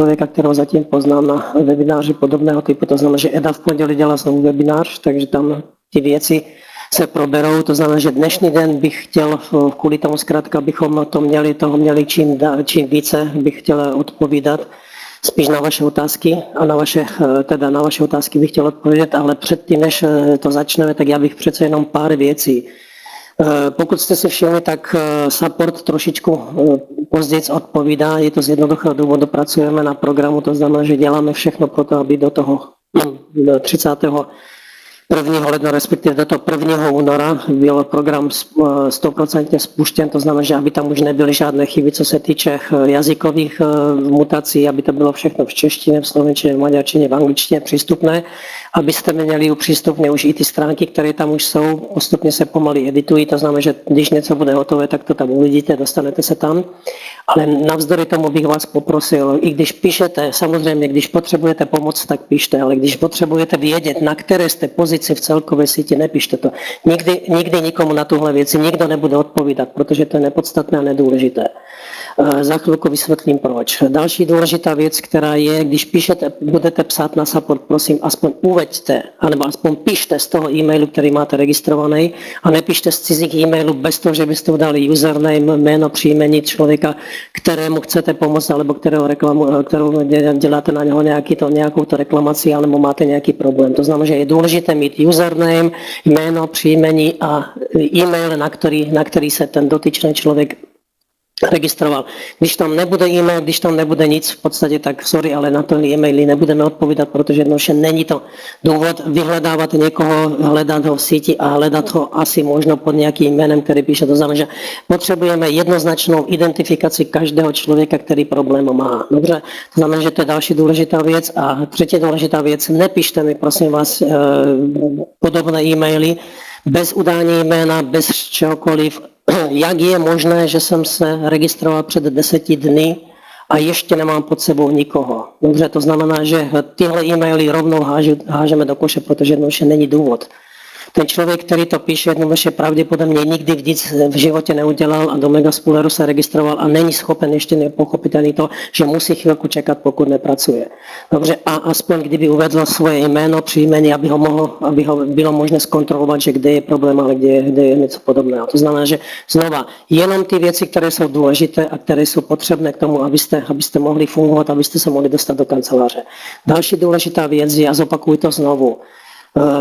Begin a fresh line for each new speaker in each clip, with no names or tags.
člověka, kterého zatím poznám na webináři podobného typu, to znamená, že Eda v pondělí dělá znovu webinář, takže tam ty věci se proberou, to znamená, že dnešní den bych chtěl, kvůli tomu zkrátka, abychom toho měli čím více, bych chtěl odpovídat spíš na vaše otázky a na vaše otázky bych chtěl odpovědět, ale předtím, než to začneme, tak já bych přece jenom pár věcí. Pokud jste si všimli, tak support trošičku později odpovídá, je to z jednoduchého důvodu, pracujeme na programu, to znamená, že děláme všechno pro to, aby do toho 31. ledna, respektive do toho 1. února byl program 100% spuštěn, to znamená, že aby tam už nebyly žádné chyby, co se týče jazykových mutací, aby to bylo všechno v češtině, v slovenštině, v maďarštině, v angličtině přístupné, abyste měli přístupné už i ty stránky, které tam už jsou, postupně se pomaly editují, to znamená, že když něco bude hotové, tak to tam uvidíte, dostanete se tam. Ale navzdory tomu bych vás poprosil, i když píšete, samozřejmě, když potřebujete pomoc, tak píšte, ale když potřebujete vědět, na které jste pozici v celkové síti, nepíšte to. Nikdy nikomu na tuhle věci nikdo nebude odpovídat, protože to je nepodstatné a nedůležité. Za chvilku vysvětlím proč. Další důležitá věc, která je, když píšete, budete psát na support, prosím, aspoň uveďte, anebo aspoň píšte z toho e-mailu, který máte registrovaný, a nepíšte z cizích e-mailů bez toho, že byste udali username, jméno, příjmení člověka, kterému chcete pomoct, alebo kterou děláte na něho nějakou reklamaci, alebo máte nějaký problém. To znamená, že je důležité mít username, jméno, příjmení a e-mail, na který se ten dotyčný člověk registroval. Když tam nebude e-mail, když tam nebude nic, v podstatě tak sorry, ale na to e-maily nebudeme odpovídat, protože jednoduše není to důvod vyhledávat někoho, hledat ho v síti a hledat ho asi možno pod nějakým jménem, který píše. To znamená, že potřebujeme jednoznačnou identifikaci každého člověka, který problém má. Dobře, to znamená, že to je další důležitá věc. A třetí důležitá věc, nepíšte mi, prosím vás, podobné e-maily bez udání jména, bez čehokoliv. Jak je možné, že jsem se registroval před 10 dny a ještě nemám pod sebou nikoho? Dobře, to znamená, že tyhle e-maily rovnou hážeme do koše, protože jednoduše není důvod. Ten člověk, který to píše, jednoduše pravděpodobně nikdy nic v životě neudělal a do Megaspooleru se registroval a není schopen ještě nepochopit ani to, že musí chvilku čekat, pokud nepracuje. Dobře, a aspoň kdyby uvedl svoje jméno, příjmení, aby ho bylo možné zkontrolovat, že kde je problém, ale kde je něco podobného. To znamená, že znova, jenom ty věci, které jsou důležité a které jsou potřebné k tomu, abyste mohli fungovat, abyste se mohli dostat do kanceláře. Další důležitá věc je, a zopakuju to znovu,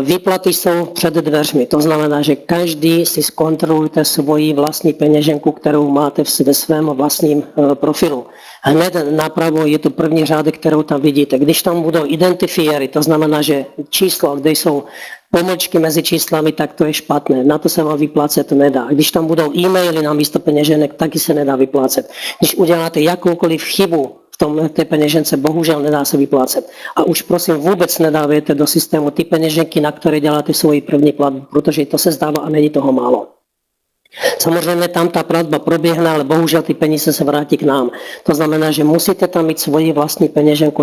výplaty jsou před dveřmi, to znamená, že každý si zkontrolujte svoji vlastní peněženku, kterou máte ve svém vlastním profilu. Hned napravo je tu první řádek, kterou tam vidíte. Když tam budou identifiery, to znamená, že číslo, kde jsou pomlčky mezi číslami, tak to je špatné. Na to se vám vyplácet nedá. Když tam budou e-maily na místo peněženek, taky se nedá vyplácet. Když uděláte jakoukoliv chybu v té peněžence, bohužel nedá se vyplácet. A už prosím vůbec nedávejte do systému ty peněženky, na které děláte svoji první platbu, protože to se zdává a není toho málo. Samozřejmě tam ta platba proběhne, ale bohužel ty peníze se vrátí k nám. To znamená, že musíte tam mít svoji vlastní peněženku,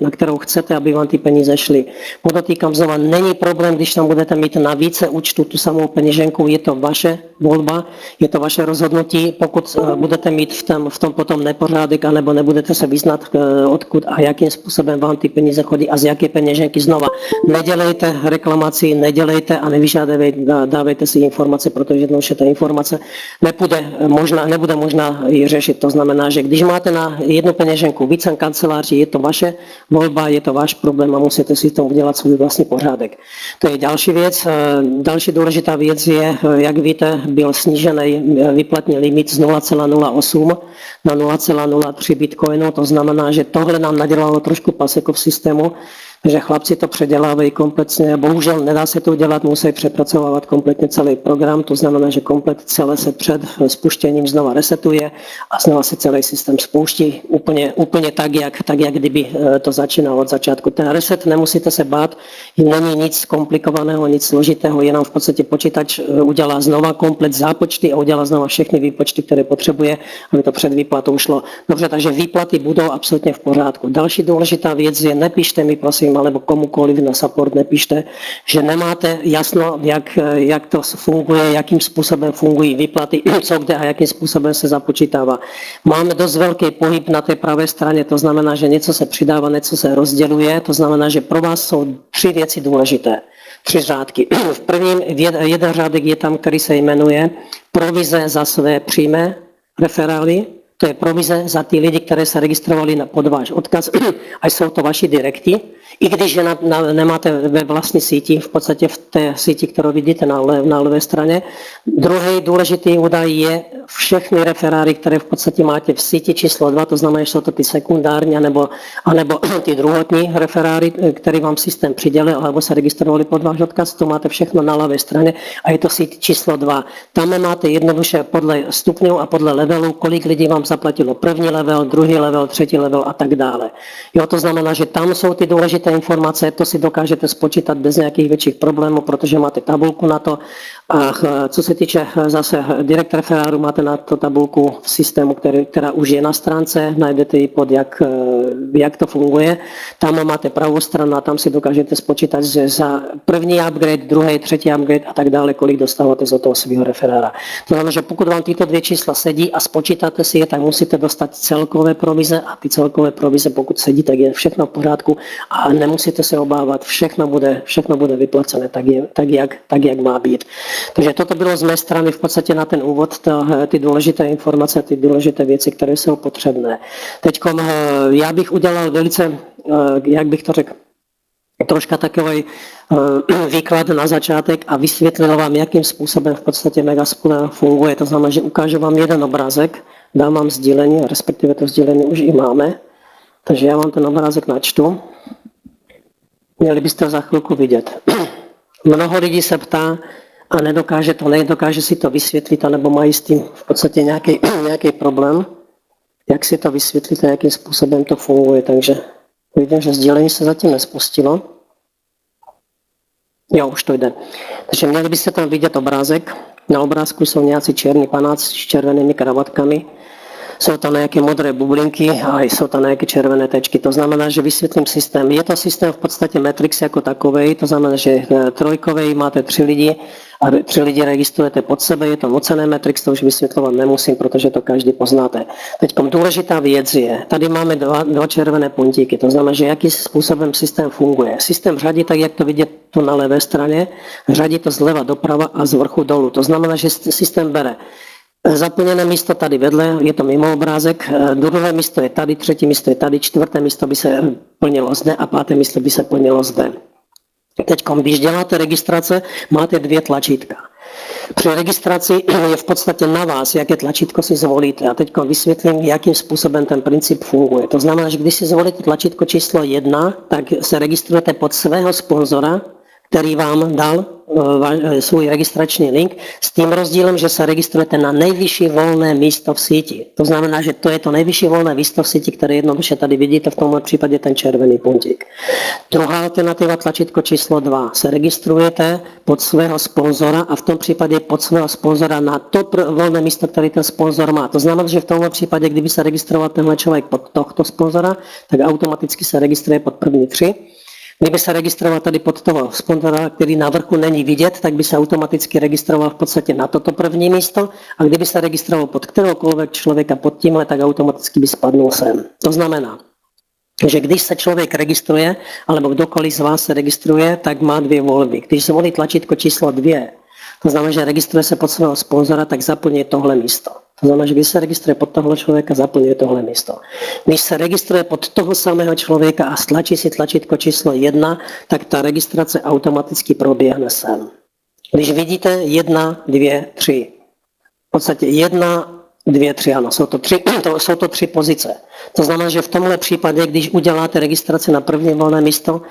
na kterou chcete, aby vám ty peníze šly. Podotýkám znova, není problém, když tam budete mít na více účtu tu samou peněženku, je to vaše volba, je to vaše rozhodnutí. Pokud budete mít v tom potom nepořádek, anebo nebudete se vyznat, odkud a jakým způsobem vám ty peníze chodí a z jaké peněženky, znova nedělejte reklamaci, nedělejte a dávejte si informace, protože jednoduše ta informace nebude možná ji řešit. To znamená, že když máte na jednu peněženku více kanceláří, je to vaše volba, je to váš problém a musíte si to udělat svůj vlastní pořádek. To je další věc. Další důležitá věc je, jak víte, byl snížený výplatní limit z 0,08 na 0,03 bitcoinu. To znamená, že tohle nám nadělalo trošku paseku v systému, že chlapci to předělávají kompletně. Bohužel nedá se to udělat, musí přepracovávat kompletně celý program, to znamená, že komplet celé se před spuštěním znova resetuje a znova se celý systém spouští úplně tak, jak kdyby to začínalo od začátku. Ten reset nemusíte se bát, není nic komplikovaného, nic složitého, jenom v podstatě počítač udělá znova komplet zápočty a udělá znova všechny výpočty, které potřebuje, aby to před výplatou šlo. Dobře, takže výplaty budou absolutně v pořádku. Další důležitá věc je, nepíšte mi prosím riadiacím alebo komukoliv na support nepíšte, že nemáte jasno, jak to funguje, jakým způsobem fungují výplaty, co kde a jakým způsobem se započítává. Máme dost velký pohyb na té pravé straně, to znamená, že něco se přidává, něco se rozděluje, to znamená, že pro vás jsou 3 věci důležité. 3 řádky. V prvním jeden řádek je tam, který se jmenuje provize za své přímé referály. To je provize za ty lidi, které se registrovali pod váš odkaz, a jsou to vaši direkty. I když je nemáte ve vlastní síti, v podstatě v té síti, kterou vidíte na levé straně. Druhý důležitý údaj je všechny referály, které v podstatě máte v síti číslo 2, to znamená, že jsou to ty sekundární anebo ty druhotní referály, které vám systém přidělil, alebo se registrovali pod váš odkaz, to máte všechno na levé straně a je to síť číslo 2. Tam máte jednoduše podle stupňů a podle levelu, kolik lidí vám zaplatilo první level, druhý level, třetí level a tak dále. Jo, to znamená, že tam jsou ty důležité informace, to si dokážete spočítat bez nějakých větších problémů, protože máte tabulku na to. A co se týče zase direct referáru, máte na to tabulku v systému, která už je na stránce, najdete ji pod jak to funguje. Tam máte pravou stranu a tam si dokážete spočítat, že za první upgrade, druhý, třetí upgrade a tak dále, kolik dostáváte z toho svého referára. To znamená, že pokud vám tyto 2 čísla sedí a spočítáte si je, tak musíte dostat celkové provize a ty celkové provize, pokud sedí, tak je všechno v pořádku a nemusíte se obávat, všechno bude vyplacené tak, jak má být. Takže toto bylo z mé strany v podstatě na ten úvod, ty důležité informace, ty důležité věci, které jsou potřebné. Teď já bych udělal velice, jak bych to řekl, troška takový výklad na začátek a vysvětlil vám, jakým způsobem v podstatě Megaspool funguje. To znamená, že ukážu vám jeden obrázek, dám vám sdílení, respektive to sdílení už i máme. Takže já vám ten obrázek načtu. Měli byste ho za chvilku vidět. Mnoho lidí se ptá a nedokáže si to vysvětlit, anebo mají s tím v podstatě nějaký problém. Jak si to vysvětlit a jakým způsobem to funguje. Takže vidím, že sdílení se zatím nespustilo. Jo, už to jde. Takže měli byste tam vidět obrázek. Na obrázku jsou nějací černí panáci s červenými kravatkami. Jsou tam nějaké modré bublinky a jsou tam nějaké červené tečky. To znamená, že vysvětlím systém. Je to systém v podstatě Matrix jako takovej, to znamená, že trojkovej máte 3 lidi a 3 lidi registrujete pod sebe. Je to nucené Matrix, to už vysvětlovat nemusím, protože to každý poznáte. Teď důležitá věc je, tady máme dva červené puntíky, to znamená, že jakým způsobem systém funguje. Systém řadí tak, jak to vidět tu na levé straně, řadí to zleva doprava a z vrchu dolů. To znamená, že systém bere zaplněné místo tady vedle, je to mimo obrázek, druhé místo je tady, třetí místo je tady, čtvrté místo by se plnilo zde a páté místo by se plnilo zde. Teď, když děláte registrace, máte 2 tlačítka. Při registraci je v podstatě na vás, jaké tlačítko si zvolíte. A teď vysvětlím, jakým způsobem ten princip funguje. To znamená, že když si zvolíte tlačítko číslo 1, tak se registrujete pod svého sponzora, který vám dal svůj registrační link, s tím rozdílem, že se registrujete na nejvyšší volné místo v síti. To znamená, že to je to nejvyšší volné místo v síti, které jednoduše tady vidíte, v tomhle případě ten červený puntík. Druhá alternativa, tlačítko číslo 2. Se registrujete pod svého sponzora a v tom případě pod svého sponzora na to volné místo, které ten sponzor má. To znamená, že v tomhle případě, kdyby se registroval tenhle člověk pod tohto sponzora, tak automaticky se registruje pod první 3. Kdyby se registroval tady pod toho sponzora, který na vrchu není vidět, tak by se automaticky registroval v podstatě na toto první místo a kdyby se registroval pod kteroukoliv člověka pod tímhle, tak automaticky by spadnul sem. To znamená, že když se člověk registruje, alebo kdokoliv z vás se registruje, tak má 2 volby. Když zvolí tlačítko číslo 2, to znamená, že registruje se pod svého sponzora, tak zaplní tohle místo. To znamená, že když se registruje pod tohle člověka, zaplňuje tohle místo. Když se registruje pod toho samého člověka a stlačí si tlačítko číslo 1, tak ta registrace automaticky proběhne sem. Když vidíte 1, 2, 3, v podstatě 1, 2, 3, ano, jsou to 3 pozice. To znamená, že v tomhle případě, když uděláte registraci na první volné místo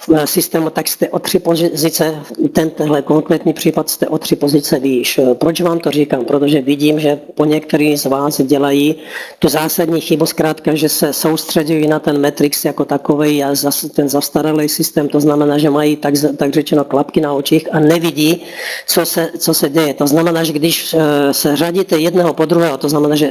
v systému, tak jste o 3 pozice, tenhle konkrétní případ jste o 3 pozice výš. Proč vám to říkám? Protože vidím, že po některý z vás dělají tu zásadní chybu zkrátka, že se soustředují na ten Matrix jako takovej a ten zastaralý systém, to znamená, že mají tak řečeno klapky na očích a nevidí, co se děje. To znamená, že když se řadíte jedného po druhého, to znamená, že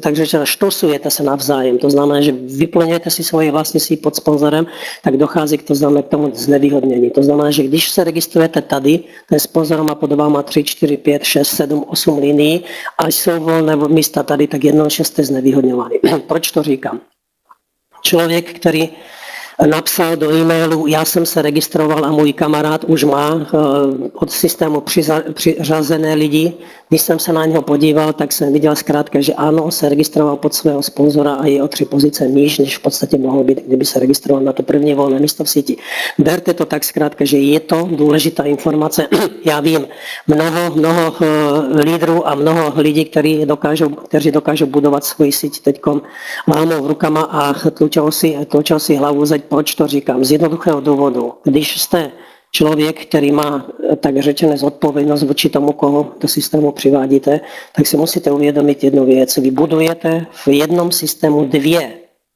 tak řečeno štosujete se navzájem. To znamená, že vyplňujete si svoje vlastnictví pod sponzorem, tak dochází k tomu znevýhodnění. To znamená, že když se registrujete tady, ten sponzor má pod váma 3, 4, 5, 6, 7, 8 linií a jsou volné místa tady, tak jednoduše jste znevýhodňováni. Proč to říkám? Člověk, který napsal do e-mailu, já jsem se registroval a můj kamarád už má od systému přiřazené lidi. Když jsem se na něho podíval, tak jsem viděl zkrátka, že ano, se registroval pod svého sponzora a je o 3 pozice níž, než v podstatě mohlo být, kdyby se registroval na to první volné místo v síti. Berte to tak zkrátka, že je to důležitá informace. Já vím, mnoho lídrů a mnoho lidí, kteří dokážou budovat svoji síť teďkom lámou rukama a tlučou si hlavu zeď. Proč to říkám? Z jednoduchého důvodu. Když jste člověk, který má tak řečené zodpovědnost vůči tomu, koho do systému přivádíte, tak si musíte uvědomit jednu věc. Vy budujete v jednom systému 2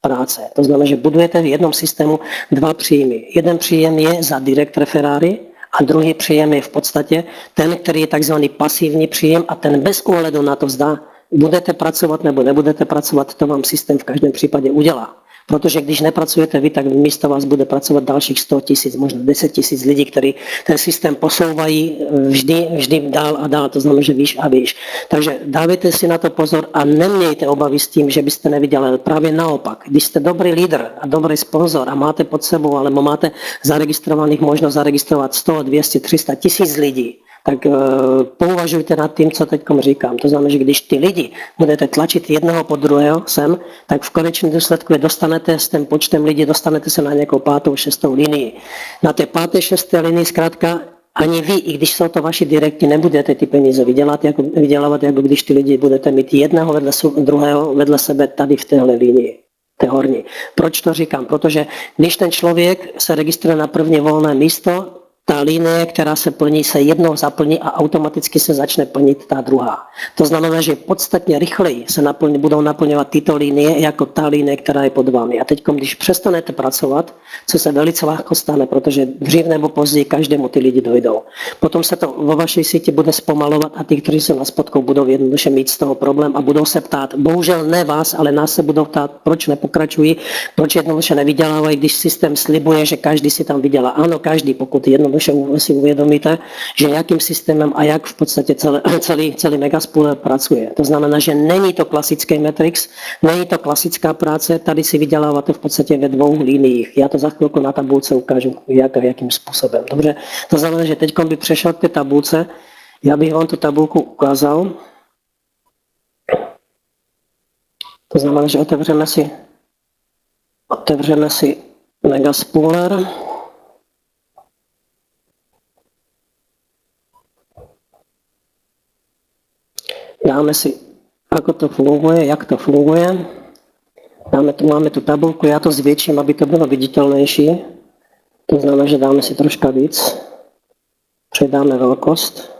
práce. To znamená, že budujete v jednom systému 2 příjmy. Jeden příjem je za direct referáry a druhý příjem je v podstatě ten, který je takzvaný pasivní příjem a ten bez ohledu na to, zda budete pracovat nebo nebudete pracovat, to vám systém v každém případě udělá. Protože když nepracujete vy, tak místo vás bude pracovat dalších 100 000, možná 10 000 lidí, kteří ten systém posouvají vždy dál a dál, to znamená, že výš a výš. Takže dávajte si na to pozor a nemějte obavy s tím, že byste nevydělali. Právě naopak, když jste dobrý lídr a dobrý sponzor a máte pod sebou, alebo máte zaregistrovaných možnost zaregistrovat 100, 200, 300 000 lidí, tak pouvažujte nad tím, co teď říkám. To znamená, že když ty lidi budete tlačit jednoho po druhého sem, tak v konečném důsledku dostanete s tím počtem lidí, dostanete se na nějakou 5., 6. linii. Na té 5., 6. linii zkrátka ani vy, i když jsou to vaši direkty, nebudete ty peníze vydělávat, jako když ty lidi budete mít jednoho druhého vedle sebe tady v téhle linii. Té horní. Proč to říkám? Protože když ten člověk se registruje na první volné místo, ta linie, která se plní, se jednou zaplní a automaticky se začne plnit ta druhá. To znamená, že podstatně rychleji se budou naplňovat tyto linie jako ta linie, která je pod vámi. A teď, když přestanete pracovat, co se velice lehko stane, protože dřív nebo později každému ty lidi dojdou. Potom se to vo vaší síti bude zpomalovat a ty, kteří jsou na spodku, budou jednoduše mít z toho problém a budou se ptát, bohužel ne vás, ale nás se budou ptát, proč nepokračují, proč jednoduše nevydělávají, když systém slibuje, že každý si tam vydělá. Ano, každý, pokud jednoduše si uvědomíte, že jakým systémem a jak v podstatě celý Megaspooler pracuje. To znamená, že není to klasický Matrix, není to klasická práce, tady si vyděláváte v podstatě ve 2 liniích. Já to za chvilku na tabulce ukážu, jakým způsobem. Dobře, to znamená, že teď by přešel k té tabulce, já bych vám tu tabulku ukázal. To znamená, že otevřeme si Megaspooler. Dáme si, ako to funguje, jak to funguje. Máme tu tabulku, já to zvětším, aby to bylo viditelnější. To znamená, že dáme si troška víc. Přidáme velkost.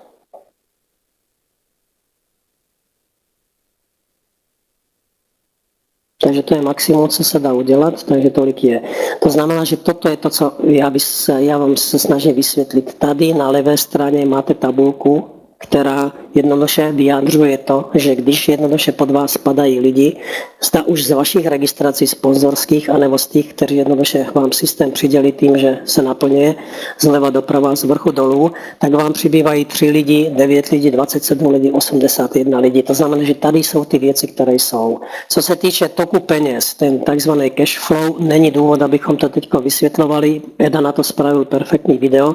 Takže to je maximum, co se dá udělat, takže tolik je. To znamená, že toto je to, co já vám se snažím vysvětlit. Tady na levé straně máte tabulku, která jednoduše vyjadřuje to, že když jednoduše pod vás spadají lidi, zda už z vašich registrací sponzorských, anebo z těch, kteří jednoduše vám systém přidělí tím, že se naplňuje zleva doprava, z vrchu dolů, tak vám přibývají 3 lidi, 9 lidí, 27 lidí, 81 lidí. To znamená, že tady jsou ty věci, které jsou. Co se týče toku peněz, ten takzvaný cash flow, není důvod, abychom to teď vysvětlovali. Eda na to spravil perfektní video,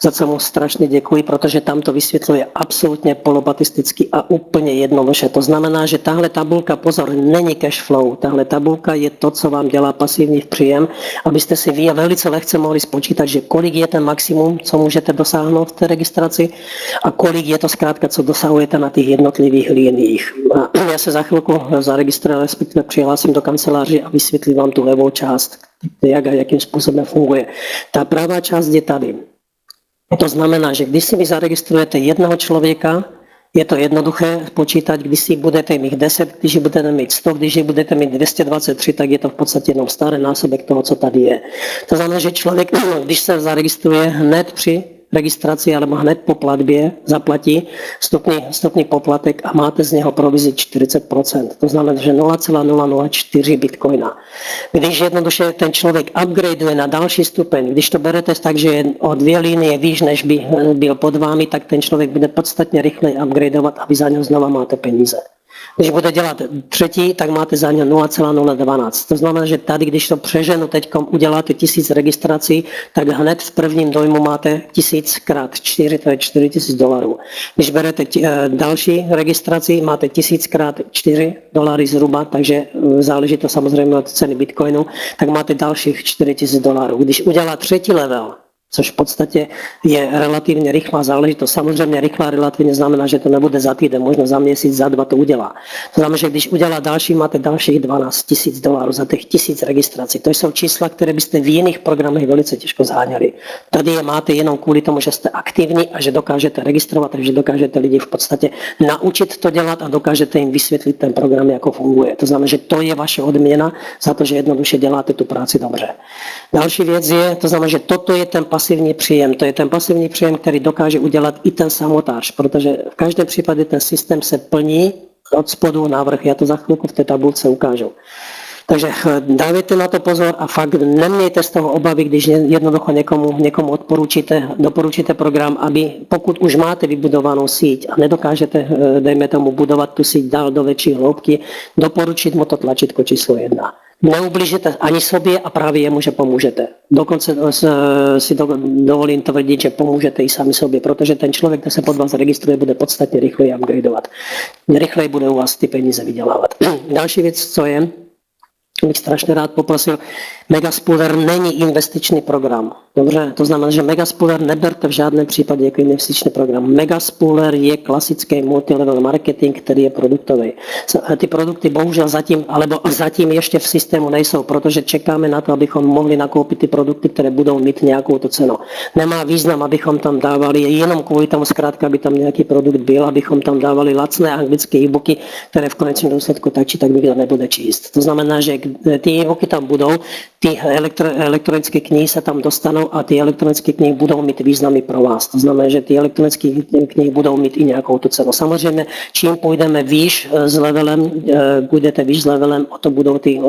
za co mu strašně děkuji, protože tam to vysvětluje absolutně polopatisticky a úplně jednoduše. To znamená, že tahle tabulka, pozor, není cash flow. Tahle tabulka je to, co vám dělá pasivní příjem, abyste si vy velice lehce mohli spočítat, že kolik je ten maximum, co můžete dosáhnout v té registraci a kolik je to zkrátka, co dosahujete na těch jednotlivých liniích. Já se za chvilku zaregistruji, respektive přihlásím do kanceláře a vysvětlím vám tu levou část, jakým způsobem funguje. Ta pravá část je tady. To znamená, že když si vy zaregistrujete jednoho člověka, je to jednoduché počítat, když si budete mít 10, když budete mít 100, když budete mít 223, tak je to v podstatě jenom starý násobek toho, co tady je. To znamená, že člověk, když se zaregistruje hned při registrácii alebo hned po platbě zaplatí vstupný poplatek a máte z něho provizi 40%. To znamená, že 0,004 bitcoina. Když jednoduše ten člověk upgradeuje na další stupeň, když to berete tak, že je o 2 linie výš, než by byl pod vámi, tak ten člověk bude podstatně rychleji upgradeovat a vy za něho znova máte peníze. Když bude dělat třetí, tak máte za ně 0,012. To znamená, že tady, když to přeženu teďkom, uděláte 1000 registrací, tak hned v prvním dojmu máte 1000 krát 4, to je $4000. Když berete další registraci, máte 1000 krát $4 zhruba, takže záleží to samozřejmě od ceny bitcoinu, tak máte dalších $4000. Když udělá třetí level, což v podstatě je relativně rychlá záležitost. Samozřejmě rychlá relativně znamená, že to nebude za týden, možno za měsíc, za 2 to udělá. To znamená, že když udělá další, máte dalších $12,000 za těch 1000 registrací. To jsou čísla, které byste v jiných programech velice těžko zháněli. Tady je máte jenom kvůli tomu, že jste aktivní a že dokážete registrovat, takže dokážete lidi v podstatě naučit to dělat a dokážete jim vysvětlit ten program, jako funguje. To znamená, že to je vaše odměna za to, že jednoduše děláte tu práci dobře. Další věc je, to znamená, že toto je ten pasivní příjem. To je ten pasivní příjem, který dokáže udělat i ten samotář, protože v každém případě ten systém se plní od spodu navrch. Já to za chvilku v té tabulce ukážu. Takže dávajte na to pozor a fakt nemějte z toho obavy, když jednoducho někomu doporučíte program, aby pokud už máte vybudovanou síť a nedokážete, dejme tomu, budovat tu síť dál do větší hloubky, doporučit mu to tlačítko číslo 1. Neublížíte ani sobě a právě jemu, že pomůžete. Dokonce si dovolím tvrdit, že pomůžete i sami sobě, protože ten člověk, kdo se pod vás registruje, bude podstatně rychleji upgradeovat. Rychleji bude u vás ty peníze vydělávat. Další věc, co je, bych strašně rád poprosil, Megaspooler není investiční program. Dobře, to znamená, že Megaspooler neberte v žádném případě jako investiční program. Megaspooler je klasický multilevel marketing, který je produktový. Ty produkty bohužel zatím ještě v systému nejsou, protože čekáme na to, abychom mohli nakoupit ty produkty, které budou mít nějakou tu cenu. Nemá význam, abychom tam dávali jenom kvůli tomu zkrátka, aby tam nějaký produkt byl, abychom tam dávali lacné anglické e-booky, které v konečném důsledku tak či tak nikdo nebude číst. To znamená, že ty e-booky tam budou, ty elektronické knihy se tam dostanou a ty elektronické knihy budou mít významy pro vás. To znamená, že ty elektronické knihy budou mít i nějakou tu cenu. Samozřejmě, čím půjdeme výš s levelem, půjdete výš s levelem, o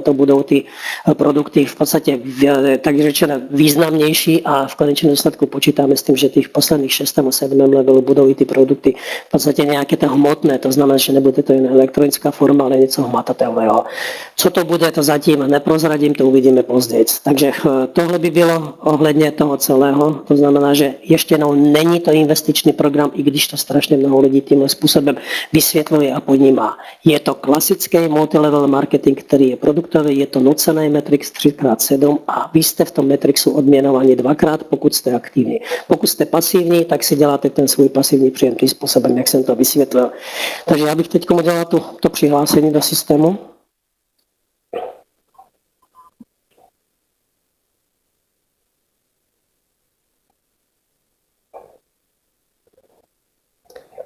to budou ty produkty v podstatě tak řečeno významnější a v konečném důsledku počítáme s tím, že těch posledních 6. a 7. levelu budou i ty produkty v podstatě nějaké to hmotné. To znamená, že nebude to jen elektronická forma, ale něco hmatatelného. Co to bude, to zatím neprozradím, to uvidíme později. Takže tohle by bylo ohledně toho celého, to znamená, že ještě jednou není to investiční program, i když to strašně mnoho lidí tímhle způsobem vysvětluje a podnímá. Je to klasický multilevel marketing, který je produktový, je to nucený Matrix 3x7 a vy jste v tom Matrixu odměnovaní 2x, pokud jste aktivní. Pokud jste pasivní, tak si děláte ten svůj pasivní příjem tím způsobem, jak jsem to vysvětlil. Takže já bych teď udělal to přihlášení do systému.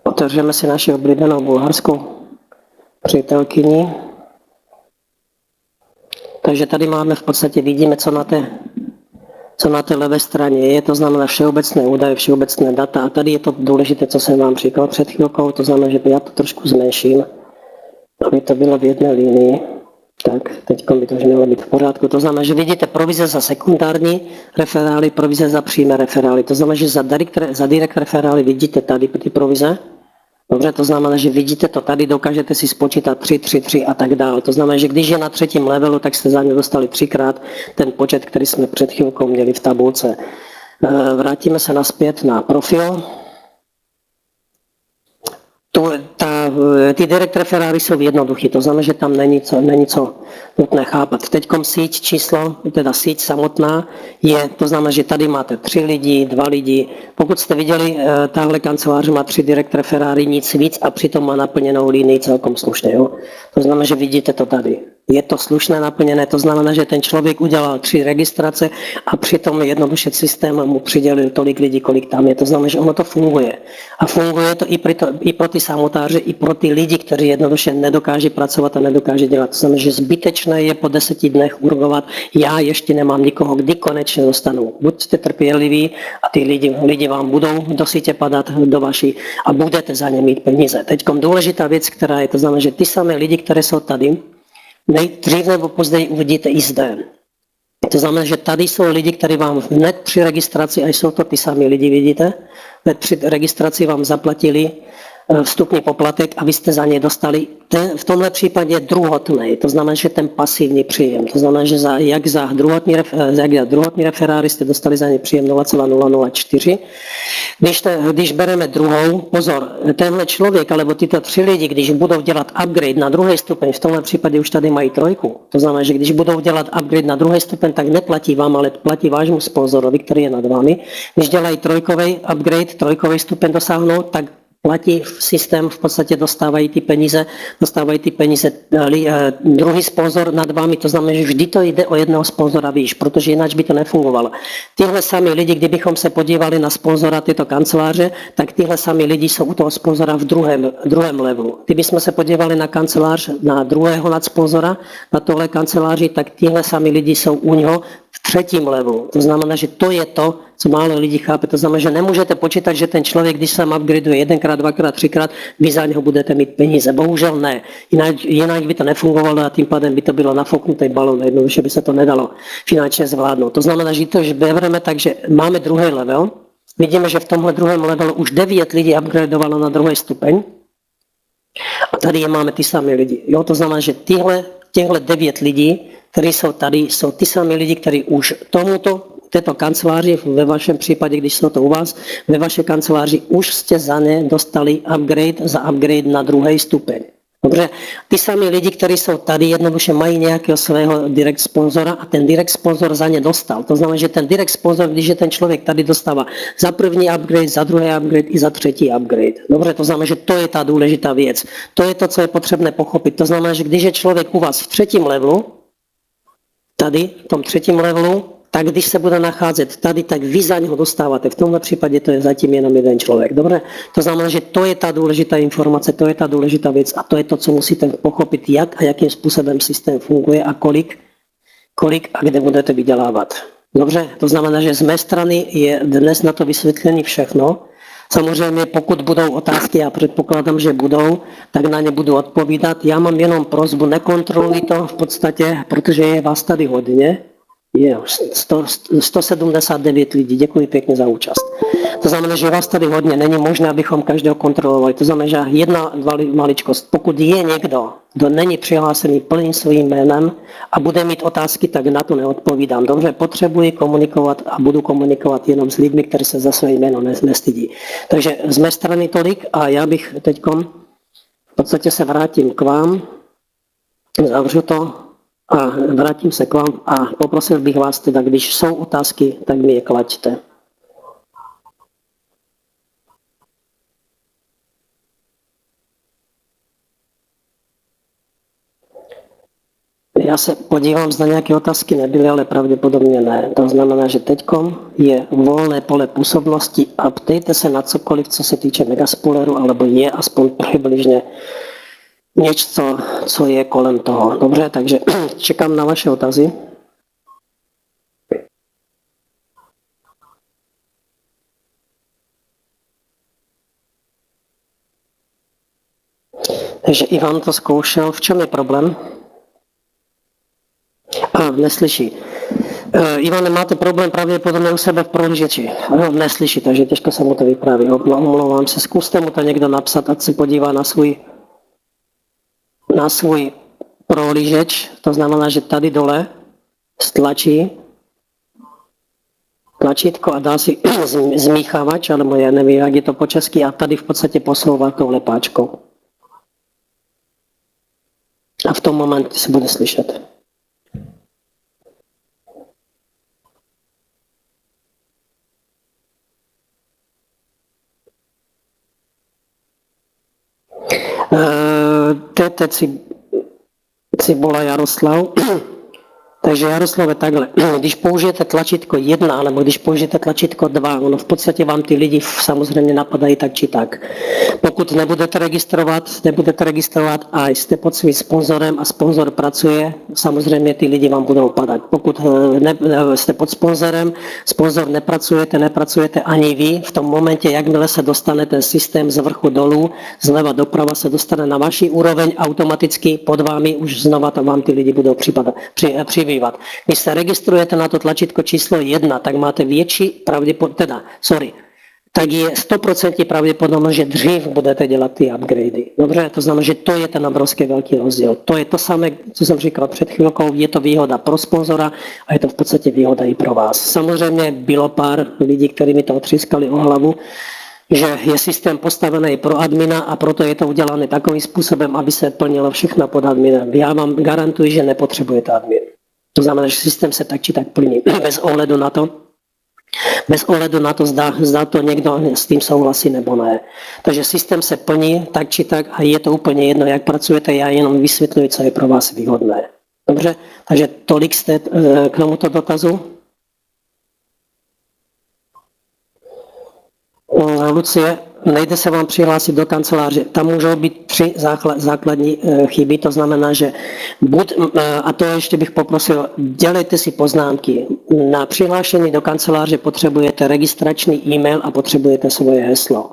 Otevřeme si naši oblíbenou bulharskou přítelkyni. Takže tady máme v podstatě, vidíme, co na té levé straně je, to znamená všeobecné údaje, všeobecné data. A tady je to důležité, co jsem vám říkal před chvilkou, to znamená, že já to trošku zmenším, aby to bylo v jedné linii. Tak, teď by to už mělo být v pořádku. To znamená, že vidíte provize za sekundární referály, provize za přímé referály. To znamená, že za direct referály vidíte tady ty provize. Dobře, to znamená, že vidíte to tady, dokážete si spočítat 3, 3, 3 a tak dále. To znamená, že když je na 3. levelu, tak jste za ně dostali 3x ten počet, který jsme před chvilkou měli v tabulce. Vrátíme se nazpět na profil. Ty direct referály jsou jednoduché, to znamená, že tam není co nutné chápat. Teďkom síť číslo, teda síť samotná je, to znamená, že tady máte 3 lidi, 2 lidi. Pokud jste viděli, tahle kancelář má 3 direct referály, nic víc a přitom má naplněnou linii celkom slušně. Jo? To znamená, že vidíte to tady. Je to slušné naplněné, to znamená, že ten člověk udělal 3 registrace a přitom jednoduše systém mu přidělil tolik lidí, kolik tam je. To znamená, že ono to funguje. A funguje to i pro ty samotáře, i pro ty lidi, kteří jednoduše nedokáží pracovat a nedokáží dělat. To znamená, že zbytečné je po 10 dnech urgovat, já ještě nemám nikoho, kdy konečně dostanu. Buďte trpěliví a ty lidi vám budou do sítě padat do vaší a budete za ně mít peníze. Teďkom důležitá věc, která je, to znamená, že ty samé lidi, které jsou tady, nejdřív nebo později uvidíte i zde. To znamená, že tady jsou lidi, kteří vám hned při registraci, a jsou to ty sami lidi, vidíte, hned při registraci vám zaplatili vstupní poplatek a vy jste za ně dostali v tomhle případě druhotný, to znamená, že ten pasivní příjem. To znamená, že jak za druhotný referáry jste dostali za ně příjem 0,004. Když bereme druhou, pozor, tenhle člověk, alebo tyto 3 lidi, když budou dělat upgrade na druhý stupeň, v tomhle případě už tady mají 3. To znamená, že když budou dělat upgrade na druhý stupeň, tak neplatí vám, ale platí vášmu sponzorovi, který je nad vámi. Když dělají 3. upgrade, 3. stupeň dosáhnou, tak platí systém, v podstatě dostávají ty peníze druhý sponzor nad vámi, to znamená, že vždy to jde o jednoho sponzora výš, protože jinak by to nefungovalo. Tyhle sami lidi, kdybychom se podívali na sponzora této kanceláře, tak tyhle sami lidi jsou u toho sponzora v druhém levelu. Kdybychom se podívali na kancelář, na druhého nadsponzora, na tohle kanceláři, tak tyhle sami lidi jsou u něho v 3. levelu. To znamená, že to je to, co málo lidí chápe. To znamená, že nemůžete počítat, že ten člověk, když se upgradeuje 1x, 2x, 3x, vy za něho budete mít peníze. Bohužel ne. Jinak by to nefungovalo a tím pádem by to bylo nafouknutý balon. Jednoduše by se to nedalo finančně zvládnout. To znamená, že to bereme tak, že máme druhý level. Vidíme, že v tomhle druhém levelu už 9 lidí upgradeovalo na druhý stupeň. A tady máme ty samé lidi. Jo, to znamená, že těchto 9 lidí, kteří jsou tady, jsou ty samé lidi, kteří už této kanceláři, ve vašem případě, když jsou to u vás, ve vaší kanceláři už jste za ně dostali upgrade na druhý stupeň. Dobře, ty samé lidi, kteří jsou tady, jednoduše mají nějakého svého direct sponzora a ten direct sponzor za ně dostal. To znamená, že ten direct sponzor, když je ten člověk tady, dostává za první upgrade, za druhý upgrade i za třetí upgrade. Dobře, to znamená, že to je ta důležitá věc. To je to, co je potřebné pochopit. To znamená, že když je člověk u vás v 3. levelu, tady, v tom 3. levelu, tak když se bude nacházet tady, tak vy za něho dostáváte. V tomhle případě to je zatím jenom jeden člověk. Dobře? To znamená, že to je ta důležitá informace, to je ta důležitá věc a to je to, co musíte pochopit, jak a jakým způsobem systém funguje a kolik a kde budete vydělávat. Dobře? To znamená, že z mé strany je dnes na to vysvětlení všechno. Samozřejmě, pokud budou otázky, já předpokládám, že budou, tak na ně budu odpovídat. Já mám jenom prosbu, nekontroluji to v podstatě, protože je vás tady hodně. Je 179 lidí, děkuji pěkně za účast. To znamená, že vás tady hodně, není možné, abychom každého kontrolovali. To znamená, že jedna maličkost. Pokud je někdo, kdo není přihlásený plným svým jménem a bude mít otázky, tak na to neodpovídám. Dobře, potřebuji komunikovat a budu komunikovat jenom s lidmi, kteří se za své jméno nestydí. Takže z mé strany tolik a já bych teďkom v podstatě se vrátím k vám, zavřu to a vrátím se k vám a poprosil bych vás teda, když jsou otázky, tak mi je klaďte. Já se podívám, zda nějaké otázky nebyly, ale pravděpodobně ne. To znamená, že teďkom je volné pole působnosti a ptejte se na cokoliv, co se týče Megaspoileru, alebo je aspoň přibližně něco, co je kolem toho. Dobře, takže čekám na vaše otazy. Takže Ivan to zkoušel. V čem je problém? Neslyší. Ivane, máte problém pravděpodobně u sebe v prohlížeči. Neslyší, takže těžko se mu to vypráví. Omlouvám se, zkuste mu to někdo napsat, ať se podívá na svůj prohlížeč. To znamená, že tady dole stlačí tlačítko a dá si zmíchávač, alebo já nevím, jak je to po česky, a tady v podstatě posouvá touhle páčkou. A v tom momentu se bude slyšet. Teď si Cibola Jaroslav. Takže Jaroslave, takhle, když použijete tlačítko 1, alebo když použijete tlačítko 2, ono v podstatě vám ty lidi samozřejmě napadají tak či tak. Pokud nebudete registrovat a jste pod svým sponzorem a sponzor pracuje, samozřejmě ty lidi vám budou padat. Pokud jste pod sponzorem, sponzor nepracujete ani vy, v tom momentě, jakmile se dostane ten systém z vrchu dolů, zleva doprava se dostane na vaši úroveň, automaticky pod vámi už znova tam vám ty lidi budou přibývat. Když se registrujete na to tlačítko číslo 1, tak máte větší pravděpodobnost, tak je 100% pravděpodobnost, že dřív budete dělat ty upgradey. Dobře, to znamená, že to je ten obrovský velký rozdíl. To je to samé, co jsem říkal před chvilkou, je to výhoda pro sponzora a je to v podstatě výhoda i pro vás. Samozřejmě bylo pár lidí, kteří mi to otřískali o hlavu, že je systém postavený pro admina a proto je to udělané takovým způsobem, aby se plnilo všechno pod adminem. Já vám garantuji, že nepotřebujete admin. To znamená, že systém se tak či tak plní bez ohledu na to, zda to někdo s tím souhlasí nebo ne. Takže systém se plní tak či tak a je to úplně jedno, jak pracujete, já jenom vysvětluji, co je pro vás výhodné. Dobře, takže tolik jste k tomuto dotazu. Lucie, nejde se vám přihlásit do kanceláře. Tam můžou být 3 základní chyby, to znamená, že a to ještě bych poprosil, dělejte si poznámky. Na přihlášení do kanceláře potřebujete registrační e-mail a potřebujete svoje heslo.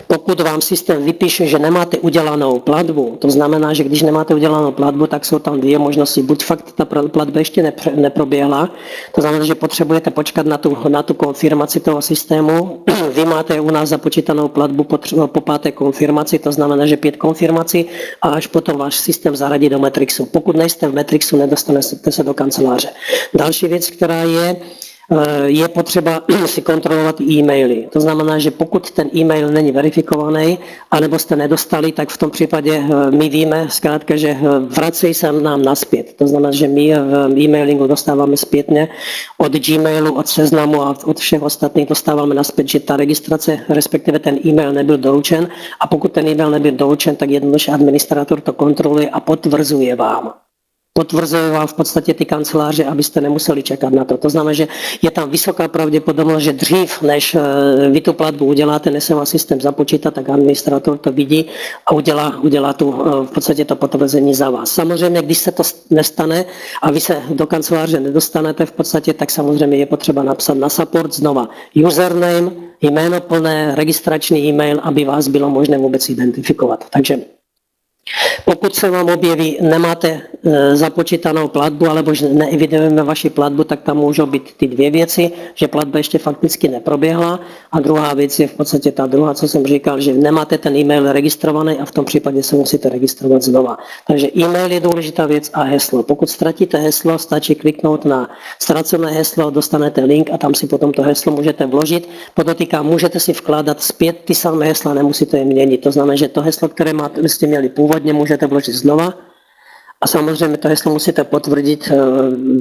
Pokud vám systém vypíše, že nemáte udělanou platbu, to znamená, že když nemáte udělanou platbu, tak jsou tam 2 možnosti. Buď fakt ta platba ještě neproběhla, to znamená, že potřebujete počkat na tu konfirmaci toho systému. Vy máte u nás započítanou platbu po 5. konfirmaci, to znamená, že 5 konfirmací a až potom váš systém zaradí do Matrixu. Pokud nejste v Matrixu, nedostanete se do kanceláře. Další věc, která je potřeba si kontrolovat e-maily. To znamená, že pokud ten e-mail není verifikovaný, anebo jste nedostali, tak v tom případě my víme zkrátka, že vracejí se nám naspět. To znamená, že my v e-mailingu dostáváme zpětně od Gmailu, od Seznamu a od všech ostatních dostáváme naspět, že ta registrace, respektive ten e-mail nebyl doručen a pokud ten e-mail nebyl doručen, tak jednoduše administrátor to kontroluje a potvrzuje vám v podstatě ty kanceláře, abyste nemuseli čekat na to. To znamená, že je tam vysoká pravděpodobnost, že dřív, než vy tu platbu uděláte, než se vám systém započítá, tak administrátor to vidí a udělá v podstatě to potvrzení za vás. Samozřejmě, když se to nestane a vy se do kanceláře nedostanete v podstatě, tak samozřejmě je potřeba napsat na support znova username, jméno plné, registrační e-mail, aby vás bylo možné vůbec identifikovat. Takže pokud se vám objeví, nemáte započítanou platbu, alebo že neevidujeme vaši platbu, tak tam můžou být ty 2 věci, že platba ještě fakticky neproběhla a druhá věc je v podstatě ta druhá, co jsem říkal, že nemáte ten e-mail registrovaný a v tom případě se musíte registrovat znova. Takže e-mail je důležitá věc a heslo. Pokud ztratíte heslo, stačí kliknout na ztracené heslo, dostanete link a tam si potom to heslo můžete vložit. Podotýkám, můžete si vkládat zpět ty samé hesla, nemusíte je měnit. To znamená, že to heslo, které jste měli původně, můžete vložit znova. A samozřejmě to heslo musíte potvrdit,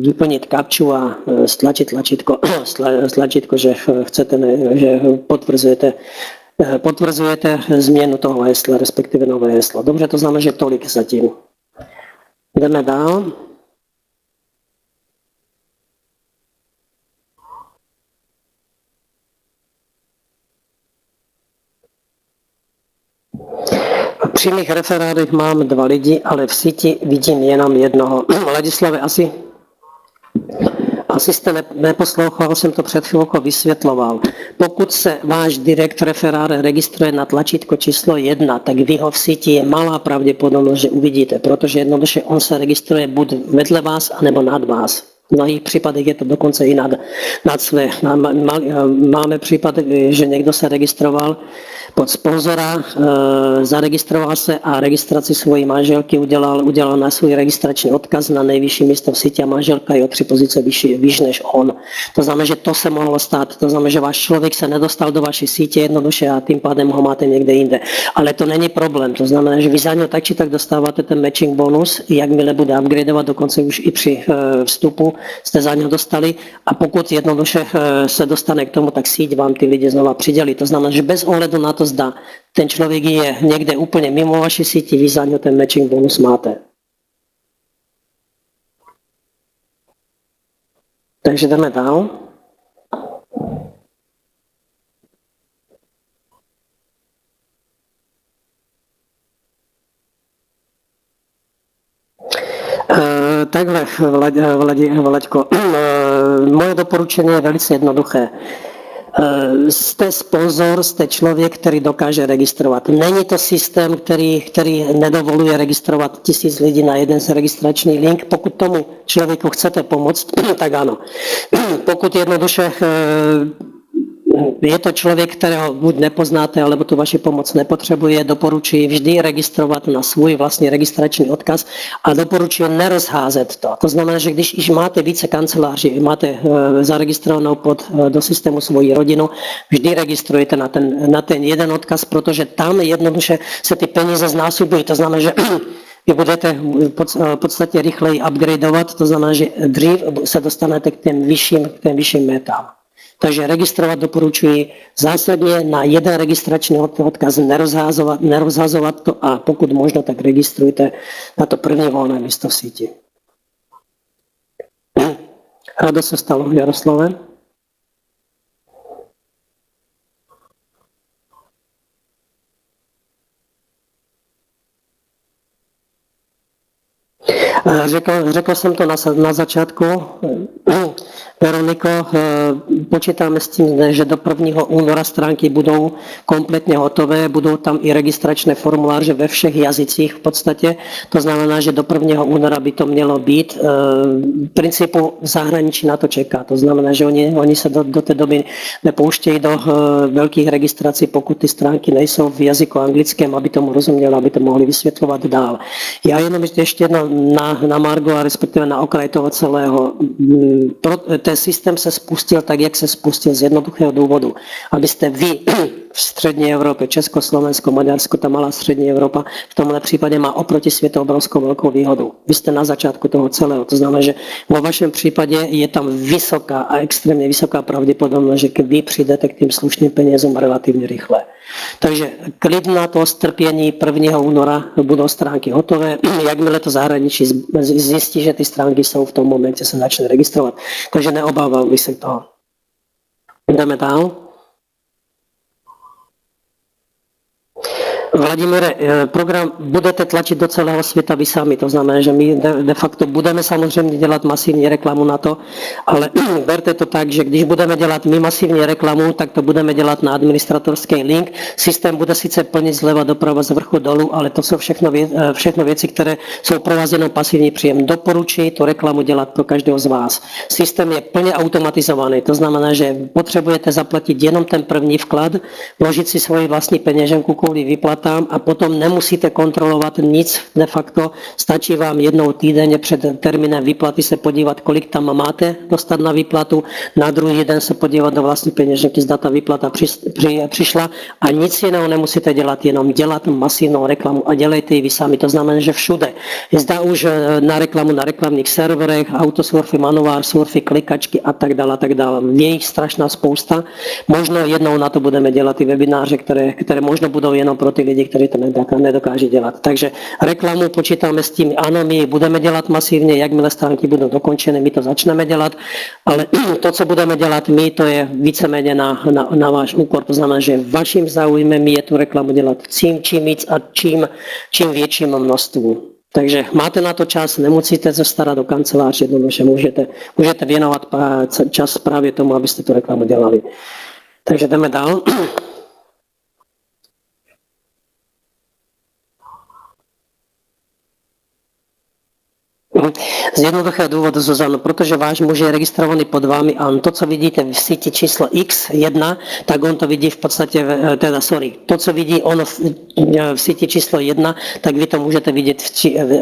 vyplnit kapču a stlačit tlačítko, že chcete, že potvrzujete změnu toho hesla, respektive nové heslo. Dobře, to znamená, že tolik zatím. Jdeme dál. V přímých referátech mám 2 lidi, ale v síti vidím jenom jednoho. Ladislave, asi jste neposlouchal, jsem to před chvilkou vysvětloval. Pokud se váš direkt referát registruje na tlačítko číslo 1, tak vy ho v síti je malá pravděpodobnost, že uvidíte, protože jednoduše on se registruje buď vedle vás, anebo nad vás. V mnohých případech je to dokonce i nad své. Máme případ, že někdo se registroval pod sponzora, zaregistroval se a registraci svojí manželky udělal na svůj registrační odkaz na nejvyšší místo v síti a manželka je o 3 pozice výš než on. To znamená, že to se mohlo stát. To znamená, že váš člověk se nedostal do vaší sítě jednoduše a tím pádem ho máte někde jinde. Ale to není problém. To znamená, že vy za něj tak či tak dostáváte ten matching bonus, jakmile bude upgradeovat, dokonce už i při vstupu jste za něj dostali a pokud jednoduše se dostane k tomu, tak síť vám ty lidi znova přidělí. To znamená, že bez ohledu na to, zda ten člověk je někde úplně mimo vaší síti, vy za něj ten matching bonus máte. Takže jdeme dál. Takhle, Vlaďko, moje doporučení je velice jednoduché. Jste sponzor, jste člověk, který dokáže registrovat. Není to systém, který nedovoluje registrovat 1000 lidí na jeden registrační link. Pokud tomu člověku chcete pomoct, tak ano. Pokud jednoduše je to člověk, kterého buď nepoznáte, alebo tu vaši pomoc nepotřebuje, doporučuji vždy registrovat na svůj vlastní registrační odkaz a doporučuji nerozházet to. To znamená, že když již máte více kanceláří, máte zaregistrovanou do systému svoji rodinu, vždy registrujete na ten jeden odkaz, protože tam jednoduše se ty peníze znásobují. To znamená, že vy budete v podstatě rychleji upgradeovat, to znamená, že dřív se dostanete k těm vyšším metám. Takže registrovat doporučuji zásadně na jeden registrační odkaz, nerozhazovat to a pokud možno, tak registrujte na to první volné místo v síti. Rado se stalo, Jaroslave? Řekl jsem to na začátku. Veroniko, počítáme s tím, že do 1. února stránky budou kompletně hotové, budou tam i registračné formuláře ve všech jazycích v podstatě. To znamená, že do 1. února by to mělo být. V principu v zahraničí na to čeká. To znamená, že oni se do té doby nepouštějí do velkých registrací, pokud ty stránky nejsou v jazyku anglickém, aby tomu rozuměli, aby to mohli vysvětlovat dál. Já jenom ještě jedno na margo a respektive na okraj toho celého. Ten systém se spustil tak, jak se spustil z jednoduchého důvodu, abyste vy v střední Evropě, Česko, Slovensko, Maďarsko, ta malá střední Evropa, v tomhle případě má oproti světu obrovskou velkou výhodu. Vy jste na začátku toho celého, to znamená, že vo vašem případě je tam vysoká a extrémně vysoká pravděpodobnost, že vy přijdete k tým slušným penězům relativně rychle. Takže klid na to, strpění 1. února budou stránky hotové, jakmile to zahraničí zjistí, že ty stránky jsou v tom momentě, se začne registrovat. Takže neobával bych se toho. Jdeme dál. Vladimíre, program budete tlačit do celého světa vy sami, to znamená, že my de facto budeme samozřejmě dělat masivní reklamu na to, ale berte to tak, že když budeme dělat my masivní reklamu, tak to budeme dělat na administratorský link. Systém bude sice plnit zleva doprava, z vrchu dolů, ale to jsou všechno věci, které jsou pro vás jenom pasivní příjem. Doporučuji tu reklamu dělat pro každého z vás. Systém je plně automatizovaný, to znamená, že potřebujete zaplatit jenom ten první vklad, vložit si svoji vlastní peněženku kvůli výplatám a potom nemusíte kontrolovat nic, de facto stačí vám jednou týdenně před termínem výplaty se podívat, kolik tam máte dostat na výplatu, na druhý den se podívat do vlastní peněženky, zda ta výplata přišla a nic jiného nemusíte dělat, jenom dělat masivnou reklamu a dělejte ji vy sami, to znamená, že všude. Zda už na reklamu na reklamních serverech, autosurfy, manuál, surfy, klikačky a tak dále, je jich strašná spousta. Možno jednou na to budeme dělat i webináře, které možno budou jenom pro ty lidi, kteří to nedokáží dělat. Takže reklamu počítáme s tím, ano, my budeme dělat masivně, jakmile stránky budou dokončeny, my to začneme dělat, ale to, co budeme dělat my, to je víceméně na váš úkor. To znamená, že vaším záujmem je tu reklamu dělat čím víc a čím větším množstvu. Takže máte na to čas, nemusíte se starat do kanceláře, jednoduše můžete věnovat čas právě tomu, abyste tu reklamu dělali. Takže jdeme dál. Z jednoduchého důvodu, Zuzano, protože váš muž je registrovaný pod vámi a on to, co vidíte v síti číslo X1, tak on to vidí v podstatě, to, co vidí on v síti číslo 1, tak vy to můžete vidět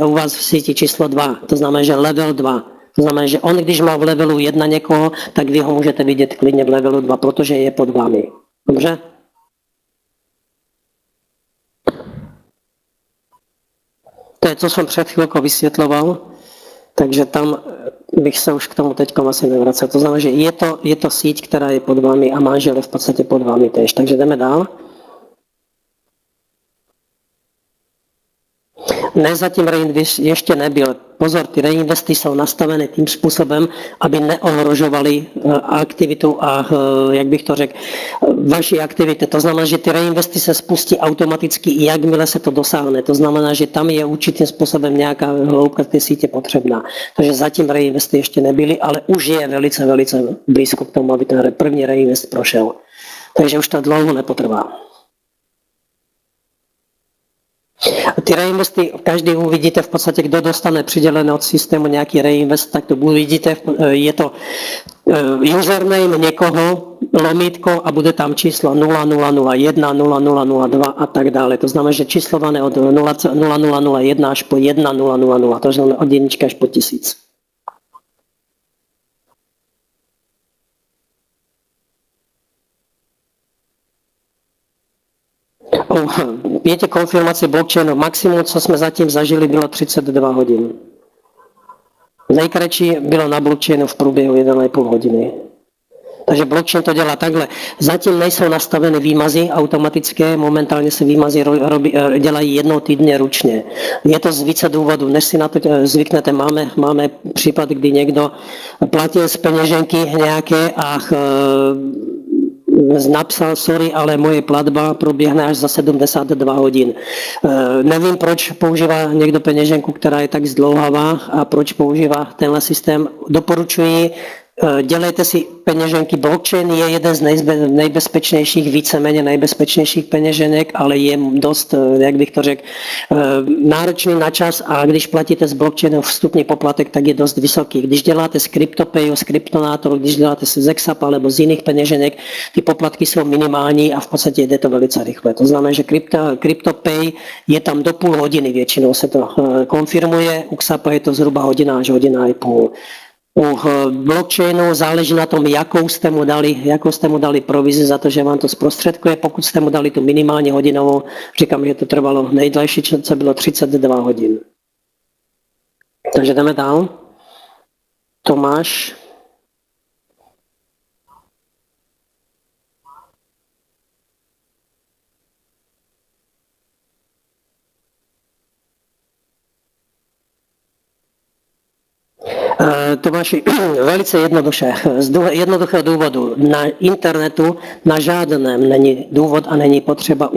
u vás v síti číslo 2, to znamená, že level 2. To znamená, že on, když má v levelu 1 někoho, tak vy ho můžete vidět klidně v levelu 2, protože je pod vámi. Dobře? To je, co jsem před chvilkou vysvětloval. Takže tam bych se už k tomu teď asi nevracel. To znamená, že je to síť, která je pod vámi a manžel je v podstatě pod vámi též. Takže jdeme dál. Ne, zatím reinvest ještě nebyl. Pozor, ty reinvesty jsou nastavené tím způsobem, aby neohrožovaly aktivitu a, jak bych to řekl, vaší aktivity. To znamená, že ty reinvesty se spustí automaticky, jakmile se to dosáhne. To znamená, že tam je určitým způsobem nějaká hloubka té sítě potřebná. Takže zatím reinvesty ještě nebyly, ale už je velice, velice blízko k tomu, aby ten první reinvest prošel. Takže už to dlouho nepotrvá. Ty reinvesty, každý uvidíte v podstatě, kdo dostane přidělené od systému nějaký reinvest, tak to uvidíte, je to username někoho, lomítko a bude tam číslo 0001, 0002 a tak dále. To znamená, že číslované od 0001 až po 1000, to znamená od jedničky až po 1000. Viete, konfirmace blockchainu, maximum, co jsme zatím zažili, bylo 32 hodin. Nejkratší bylo na blockchainu v průběhu 1,5 hodiny. Takže blockchain to dělá takhle. Zatím nejsou nastaveny výmazy automatické, momentálně se výmazy dělají jednou týdně ručně. Je to z více důvodů, než si na to zvyknete. Máme případ, kdy někdo platil z peněženky nějaké a napsal, sorry, ale moje platba proběhne až za 72 hodin. Nevím, proč používá někdo peněženku, která je tak zdlouhavá a proč používá tenhle systém. Doporučuji, dělejte si peněženky. Blockchain je jeden z nejbezpečnějších, víceméně nejbezpečnějších peněženek, ale je dost, jak bych to řekl, náročný na čas a když platíte z blockchainu vstupní poplatek, tak je dost vysoký. Když děláte z CryptoPayu, z Kryptonátoru, když děláte z Exap nebo z jiných peněženek, ty poplatky jsou minimální a v podstatě jde to velice rychle. To znamená, že CryptoPay je tam do půl hodiny většinou se to konfirmuje, u Xapa je to zhruba hodina až hodina i půl. U blockchainu záleží na tom, jakou jste mu dali provizi za to, že vám to zprostředkuje. Pokud jste mu dali tu minimálně hodinovou, říkám, že to trvalo nejdelší, co bylo 32 hodin. Takže jdeme dál. Tomáš. Tomáši, velice jednoduše, z jednoduchého důvodu. Na internetu na žádném není důvod a není potřeba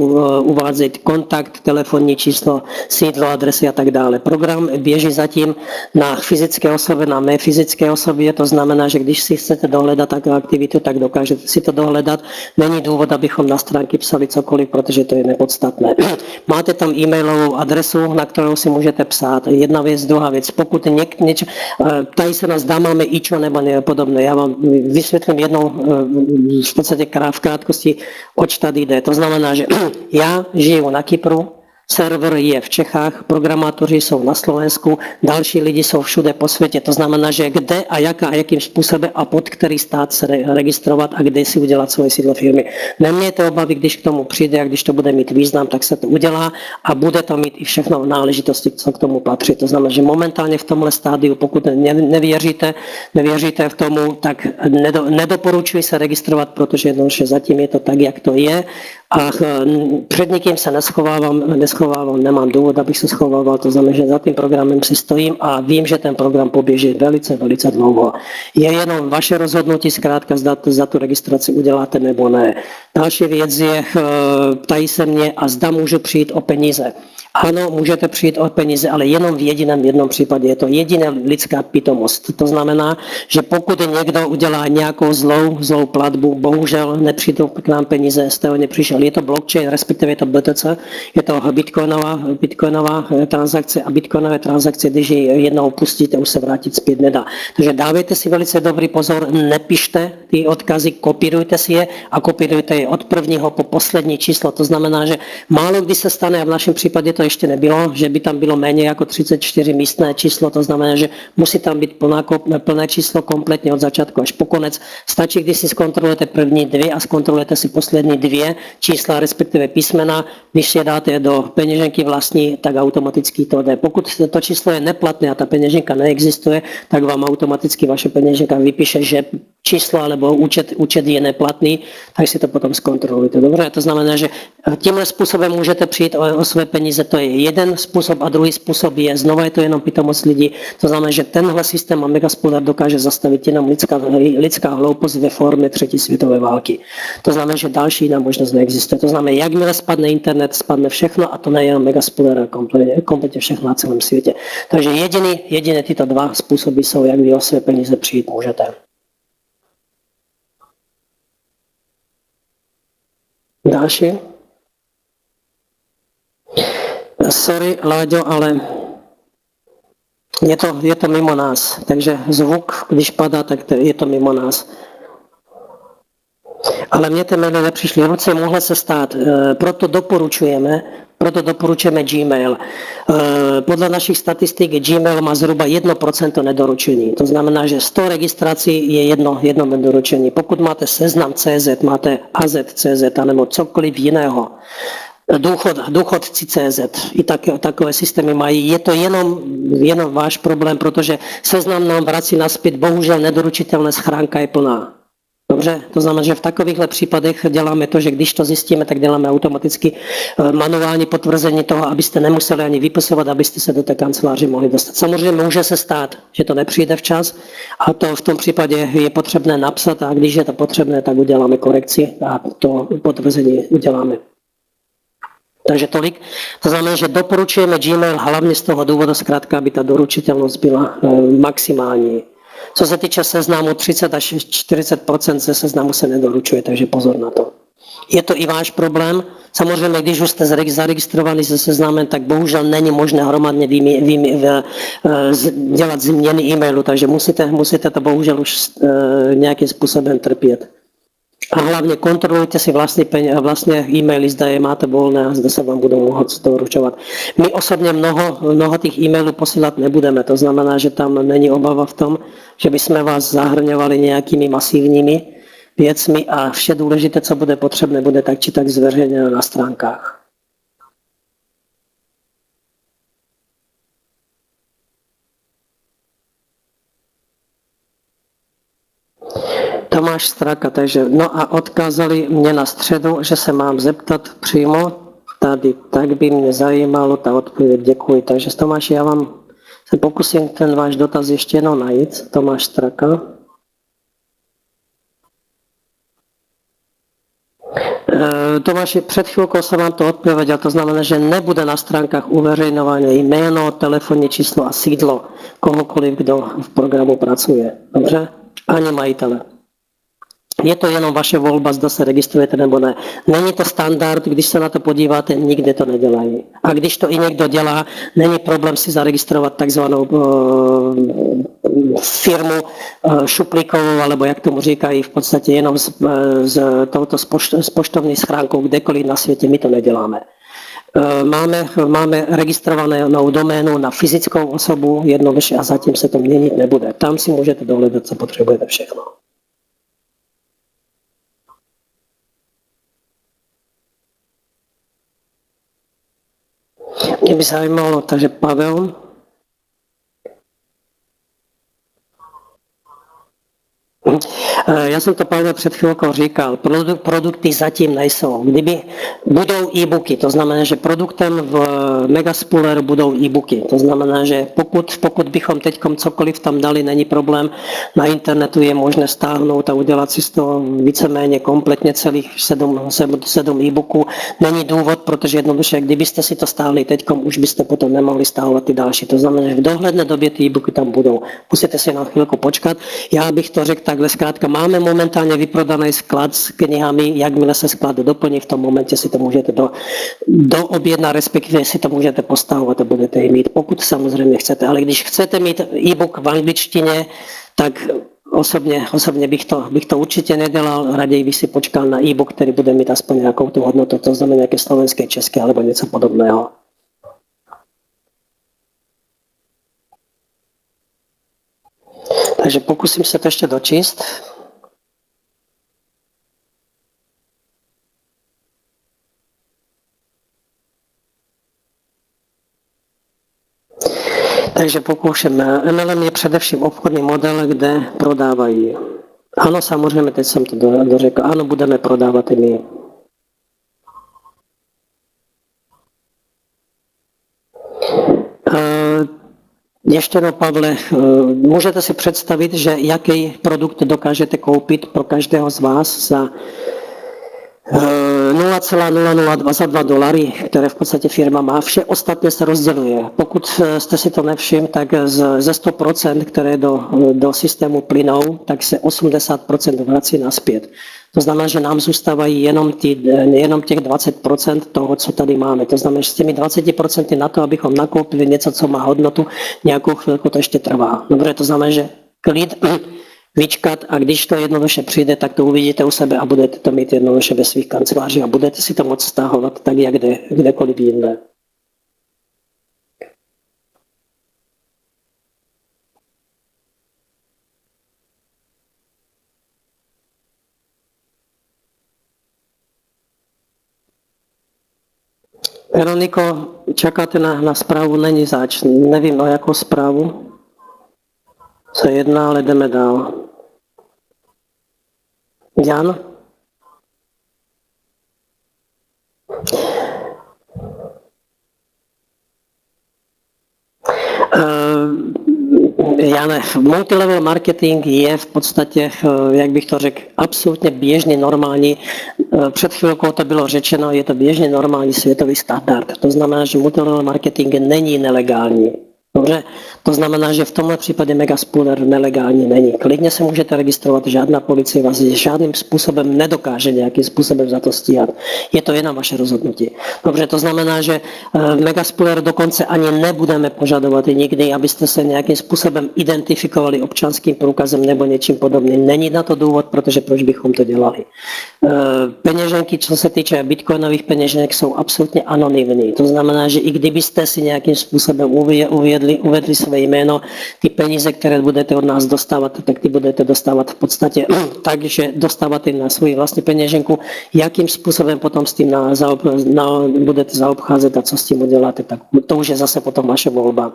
uvádět kontakt, telefonní číslo, sídlo, adresy a tak dále. Program běží zatím na fyzické osoby, na fyzické osobě, to znamená, že když si chcete dohledat takovou aktivitu, tak dokážete si to dohledat. Není důvod, abychom na stránky psali cokoliv, protože to je nepodstatné. Máte tam e-mailovou adresu, na kterou si můžete psát. Jedna věc, druhá věc. Pokud ptají se nás, zda máme ičo nebo podobné. Já vám vysvětlím jednou v podstatě v krátkosti, oč tady jde. To znamená, že já žiju na Kypru, server je v Čechách, programátoři jsou na Slovensku, další lidi jsou všude po světě. To znamená, že kde a jakým způsobem a pod který stát se registrovat a kde si udělat svoje sídlo firmy. Nemějte obavy, když k tomu přijde a když to bude mít význam, tak se to udělá a bude to mít i všechno náležitosti, co k tomu patří. To znamená, že momentálně v tomhle stádiu, pokud nevěříte v tomu, tak nedoporučuji se registrovat, protože jednoduše zatím je to tak, jak to je. A před nikým se neschovávám, nemám důvod, abych se schovával, to znamená, že za tím programem si stojím a vím, že ten program poběží velice, velice dlouho. Je jenom vaše rozhodnutí, zkrátka zda tu registraci uděláte nebo ne. Další věc je, ptají se mě, a zda můžu přijít o peníze. Ano, můžete přijít o peníze, ale jenom v jednom případě. Je to jediná lidská pitomost. To znamená, že pokud někdo udělá nějakou zlou platbu, bohužel nepřijdou k nám peníze, z toho nepřišel. Je to blockchain, respektive je to BTC, je to bitcoinová transakce a bitcoinové transakce, když ji jednou pustíte, už se vrátit zpět nedá. Takže dávejte si velice dobrý pozor, nepište ty odkazy, kopírujte si je a kopírujte je od prvního po poslední číslo. To znamená, že málo kdy se stane, a v našem případě to ještě nebylo, že by tam bylo méně jako 34 místné číslo, to znamená, že musí tam být plné číslo kompletně od začátku až po konec. Stačí, když si zkontrolujete první dvě a zkontrolujete si poslední dvě čísla, respektive písmena. Když je dáte do peněženky vlastní, tak automaticky to jde. Pokud to číslo je neplatné a ta peněženka neexistuje, tak vám automaticky vaše peněženka vypíše, že číslo alebo alebo účet je neplatný, tak si to potom zkontrolujte. Dobre, to znamená, že tímhle spôsobom môžete přijít o svoje peníze, to je jeden spôsob a druhý spôsob je, znova je to jenom pitomost lidí, to znamená, že tenhle systém a Megaspooler dokáže zastavit jenom lidská hloupost ve formě třetí světové války. To znamená, že další jiná možnost neexistuje. To znamená, jakmile spadne internet, spadne všechno a to nejenom Megaspooler, ale kompletně všechno na celém světě. Takže jediné tyto dva způsoby jsou, jak vy o své peníze přijít můžete. Další. Sorry, Láďo, ale je to mimo nás. Takže zvuk, když padá, tak je to mimo nás. Ale mně ty maily nepřišly ruce, mohlo se stát. Proto doporučujeme Gmail. Podle našich statistik Gmail má zhruba 1% nedoručení. To znamená, že 100 registrací je jedno nedoručení. Pokud máte Seznam.cz, máte AZ.cz nebo cokoliv jiného, důchodci.cz i takové systémy mají. Je to jenom váš problém, protože Seznam nám vrací naspět, bohužel nedoručitelná schránka je plná. Dobře, to znamená, že v takovýchhle případech děláme to, že když to zjistíme, tak děláme automaticky manuální potvrzení toho, abyste nemuseli ani vypisovat, abyste se do té kanceláře mohli dostat. Samozřejmě může se stát, že to nepřijde včas a to v tom případě je potřebné napsat a když je to potřebné, tak uděláme korekci a to potvrzení uděláme. Takže tolik. To znamená, že doporučujeme Gmail hlavně z toho důvodu zkrátka, aby ta doručitelnost byla maximální. Co se týče Seznamu, 30 až 40% ze Seznamu se nedoručuje, takže pozor na to. Je to i váš problém. Samozřejmě, když už jste zaregistrovaný se Seznamem, tak bohužel není možné hromadně dělat změny e-mailu, takže musíte to bohužel už nějakým způsobem trpět. A hlavně kontrolujte si vlastně e-maily, zda je máte volné a zda se vám budou moct doručovat. My osobně mnoho těch e-mailů posílat nebudeme, to znamená, že tam není obava v tom, že bychom vás zahrňovali nějakými masivními věcmi a vše důležité, co bude potřebné, bude tak či tak zveřejněno na stránkách. Tomáš Straka, takže no a odkázali mě na středu, že se mám zeptat přímo tady, tak by mě zajímalo ta odpověď, děkuji. Takže Tomáš, já vám se pokusím ten váš dotaz ještě jednou najít, Tomáš Straka. Tomáši, před chvíľkou jsem vám to odpověděl, to znamená, že nebude na stránkách uveřejňované jméno, telefonní číslo a sídlo kohokoliv, kdo v programu pracuje. Dobře? Ani majitele. Je to jenom vaše volba, zda se registrujete nebo ne. Není to standard, když se na to podíváte, nikde to nedělají. A když to i někdo dělá, není problém si zaregistrovat takzvanou firmu šuplíkovou, alebo jak tomu říkají, v podstatě jenom s poštovní schránkou kdekoliv na světě, my to neděláme. Máme registrovanou doménu na fyzickou osobu jednoduše a zatím se to měnit nebude. Tam si můžete dohledat, co potřebujete všechno. Mě by zajímalo, takže Pavel. Já jsem to Pavel před chvilkou říkal, produkty zatím nejsou. Kdyby budou e-booky, to znamená, že produktem v Megaspooleru budou e-booky. To znamená, že pokud bychom teď cokoliv tam dali, není problém, na internetu je možné stáhnout a udělat si z toho víceméně kompletně celých 7 e-booků. Není důvod, protože jednoduše, kdybyste si to stáhli teď, už byste potom nemohli stáhovat ty další. To znamená, že v dohledné době ty e-booky tam budou. Musíte si na chvilku počkat. Já bych to řekl takhle zkrátka, máme momentálně vyprodaný sklad s knihami, jakmile se sklad doplní, v tom momentě si to můžete doobjednat, respektive si to můžete postavovat a budete ji mít, pokud samozřejmě chcete. Ale když chcete mít e-book v angličtině, tak osobně bych to určitě nedělal, raději bych si počkal na e-book, který bude mít aspoň nějakou tu hodnotu, to znamená nějaké slovenské, české alebo něco podobného. Takže pokusím se to ještě dočíst. Takže pokouším. MLM je především obchodní model, kde prodávají Ano, samozřejmě, teď jsem to dořekl. Ano, budeme prodávat i my. Ještě no, Pavle, můžete si představit, že jaký produkt dokážete koupit pro každého z vás za 0,002 dolary, které v podstatě firma má, vše ostatně se rozděluje. Pokud jste si to nevšiml, tak ze 100%, které do systému plynou, tak se 80% vrací naspět. To znamená, že nám zůstávají jenom těch 20% toho, co tady máme. To znamená, že s těmi 20% na to, abychom nakoupili něco, co má hodnotu, nějakou chvilku to ještě trvá. Dobře, to znamená, že klid vyčkat a když to jednoduše přijde, tak to uvidíte u sebe a budete to mít jednoduše ve svých kancelářích a budete si to moct stahovat tak, jak kdekoliv jinde. Veroniko, čekáte na zprávu? Není zač. Nevím, o jakou zprávu se jedná, ale jdeme dál. Jan? Jane, multilevel marketing je v podstatě, jak bych to řekl, absolutně běžně normální. Před chvilkou to bylo řečeno, je to běžně normální světový standard. To znamená, že multilevel marketing není nelegální. Dobře, to znamená, že v tomhle případě Megaspooler nelegální není. Klidně se můžete registrovat, žádná policie vás žádným způsobem nedokáže nějakým způsobem za to stíhat. Je to jenom vaše rozhodnutí. Dobře, to znamená, že Megaspooler dokonce ani nebudeme požadovat nikdy, abyste se nějakým způsobem identifikovali občanským průkazem nebo něčím podobným. Není na to důvod, protože proč bychom to dělali. Peněženky, co se týče bitcoinových peněženek, jsou absolutně anonymní. To znamená, že i kdybyste si nějakým způsobem uvedli své jméno, ty peníze, které budete od nás dostávat, tak ty budete dostávat v podstatě tak, že dostáváte na svoji vlastní peněženku. Jakým způsobem potom s tím budete zaobcházet a co s tím uděláte, tak to už je zase potom vaše volba.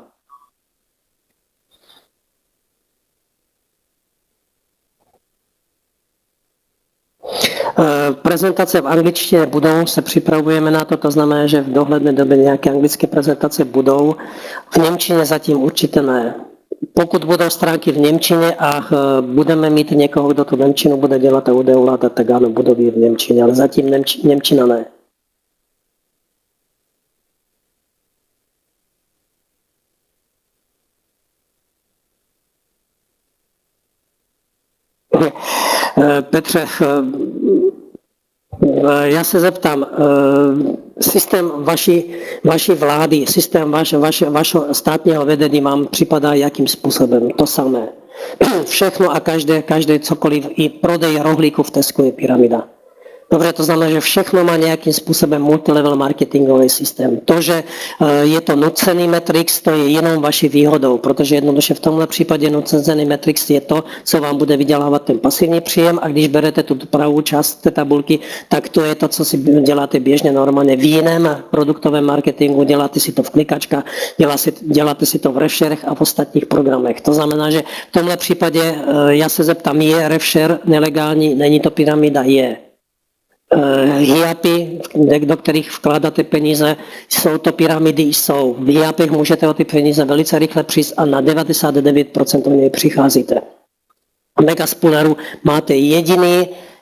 Prezentace v angličtině budou, se připravujeme na to, to znamená, že v dohledné době nějaké anglické prezentace budou. V němčině zatím určitě ne. Pokud budou stránky v němčině a budeme mít někoho, kdo tu němčinu bude dělat a bude ovládat, tak ano, budou v němčině, ale zatím němčina ne. Petře, já se zeptám, systém vaší vlády, systém vašeho státního vedení vám připadá jakým způsobem? To samé. Všechno a každé cokoliv, i prodej rohlíku v Tesku je pyramida. Dobře, to znamená, že všechno má nějakým způsobem multilevel marketingový systém. To, že je to nucený Matrix, to je jenom vaší výhodou, protože jednoduše v tomhle případě nucený Matrix je to, co vám bude vydělávat ten pasivní příjem a když berete tu pravou část té tabulky, tak to je to, co si děláte běžně normálně v jiném produktovém marketingu, děláte si to v klikačkách, děláte si to v RevSharech a v ostatních programech. To znamená, že v tomhle případě já se zeptám, je RevShare nelegální, není to pyramida, je. HIAPy, do kterých vkládáte peníze, jsou to pyramidy, jsou. V HIAPech můžete o ty peníze velice rychle přijít a na 99% o něj přicházíte. V Megaspooleru máte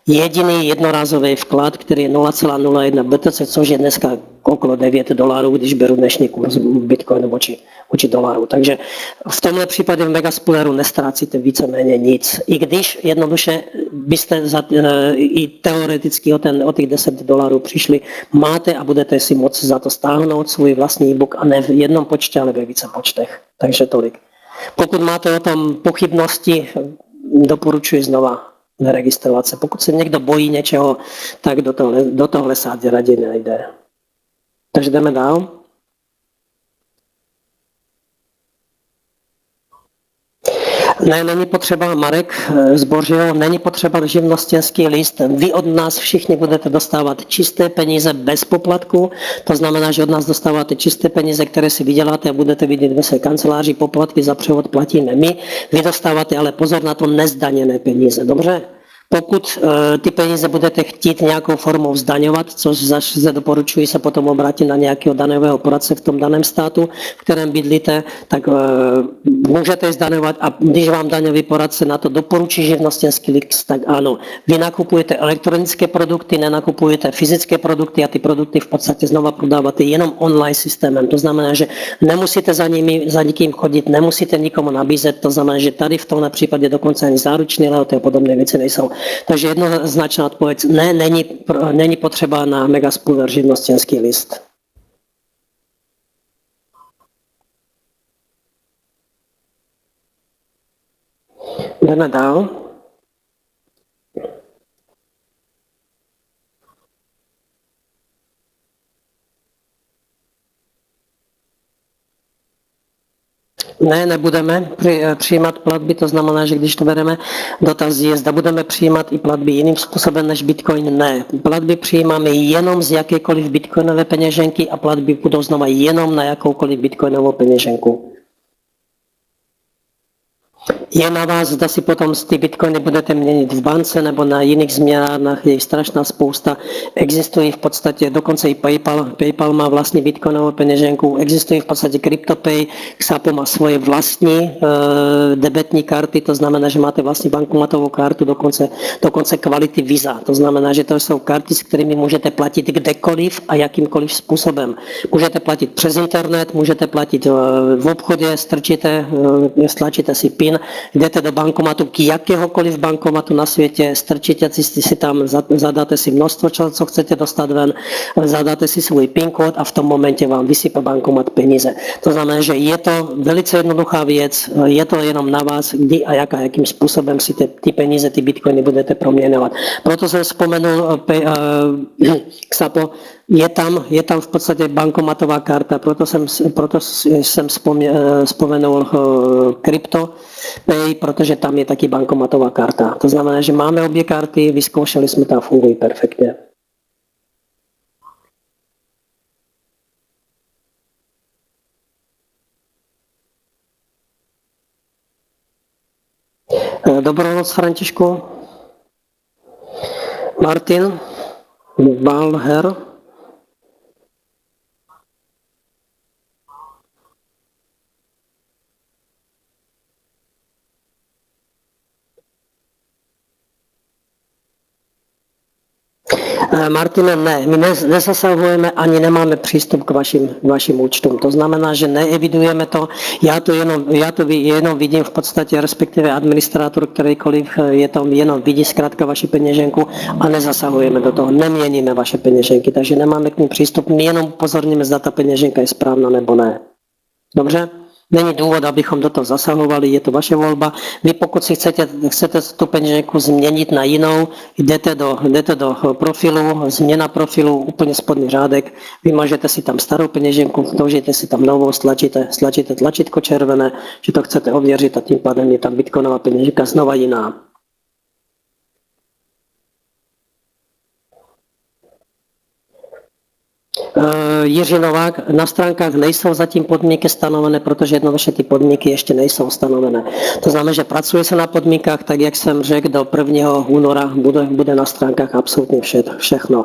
jediný jednorázový vklad, který je 0,01 BTC, což je dneska okolo $9, když beru dnešní kurz Bitcoinu vůči dolaru. Takže v tomhle případě v Megaspooleru nestrácíte víceméně nic. I když jednoduše byste i teoreticky o těch $10 přišli, máte a budete si moct za to stáhnout svůj vlastní e-book a ne v jednom počtě, ale ve více počtech. Takže tolik. Pokud máte o tom pochybnosti, doporučuji znova neregistrovat se. Pokud se někdo bojí něčeho, tak do tohle sádě raději nejde. Takže jdeme dál. Ne, není potřeba, Marek Zbořil, není potřeba živnostenský list. Vy od nás všichni budete dostávat čisté peníze bez poplatku. To znamená, že od nás dostáváte čisté peníze, které si vyděláte a budete vidět ve své kanceláři. Poplatky za převod platíme my. Vy dostáváte ale pozor na to nezdaněné peníze. Dobře? Pokud ty peníze budete chtít nějakou formou zdaňovat, což zase doporučuji se potom obrátit na nějakého daňového poradce v tom daném státu, v kterém bydlíte, tak můžete zdaňovat a když vám daňový poradce na to doporučí živnostenský list, tak ano, vy nakupujete elektronické produkty, nenakupujete fyzické produkty a ty produkty v podstatě znova prodáváte jenom online systémem. To znamená, že nemusíte za nikým chodit, nemusíte nikomu nabízet, to znamená, že tady v tomhle případě dokonce ani záručné lehůty a podobné věci nejsou. Takže jednoznačná odpověď, ne, není potřeba na Megaspooler živnostenský list. Jdeme dál. Ne, nebudeme přijímat platby, to znamená, že když to bereme, dotaz je, zda budeme přijímat i platby jiným způsobem než Bitcoin. Ne, platby přijímáme jenom z jakékoliv bitcoinové peněženky a platby budou znova jenom na jakoukoliv bitcoinovou peněženku. Je na vás, zda si potom ty bitcoiny budete měnit v bance nebo na jiných změnách, je strašná spousta. Existují v podstatě, dokonce i PayPal má vlastní bitcoinovou peněženku, existují v podstatě CryptoPay, Xapo má svoje vlastní debetní karty, to znamená, že máte vlastní bankomatovou kartu, dokonce kvality Visa. To znamená, že to jsou karty, s kterými můžete platit kdekoliv a jakýmkoliv způsobem. Můžete platit přes internet, můžete platit v obchodě, stlačíte si PIN, jdete do bankomatu, k jakéhokoliv bankomatu na světě, strčíte si tam, zadáte si množstvo, co chcete dostat ven, zadáte si svůj PIN kód a v tom momentě vám vysype bankomat peníze. To znamená, že je to velice jednoduchá věc, je to jenom na vás, kdy a jakým způsobem si ty peníze, ty bitcoiny budete proměňovat. Proto jsem vzpomenul Xapo, je tam v podstatě bankomatová karta, proto jsem vzpomenul CryptoPay, protože tam je taky bankomatová karta. To znamená, že máme obě karty, vyzkoušeli jsme to a fungují perfektně. Dobrou noc, Františku. Martin Balher. Martine, ne, my nezasahujeme ani nemáme přístup k vašim účtům. To znamená, že neevidujeme to, já to jenom vidím v podstatě, respektive administrátor, kterýkoliv je tam, jenom vidí zkrátka vaši peněženku a nezasahujeme do toho, neměníme vaše peněženky, takže nemáme k ním přístup, my jenom pozorníme, zda ta peněženka je správná nebo ne. Dobře? Není důvod, abychom do toho zasahovali, je to vaše volba. Vy pokud si chcete tu peněženku změnit na jinou, jdete do profilu, změna profilu, úplně spodní řádek, vymažete si tam starou peněženku, vložíte si tam novou, stlačíte tlačítko červené, že to chcete ověřit a tím pádem je tam bitcoinová peněženka znova jiná. Jiří Novák, na stránkách nejsou zatím podmínky stanovené, protože jednoduše ty podmínky ještě nejsou stanovené. To znamená, že pracuje se na podmínkách, tak jak jsem řekl, do 1. února bude na stránkách absolutně všechno.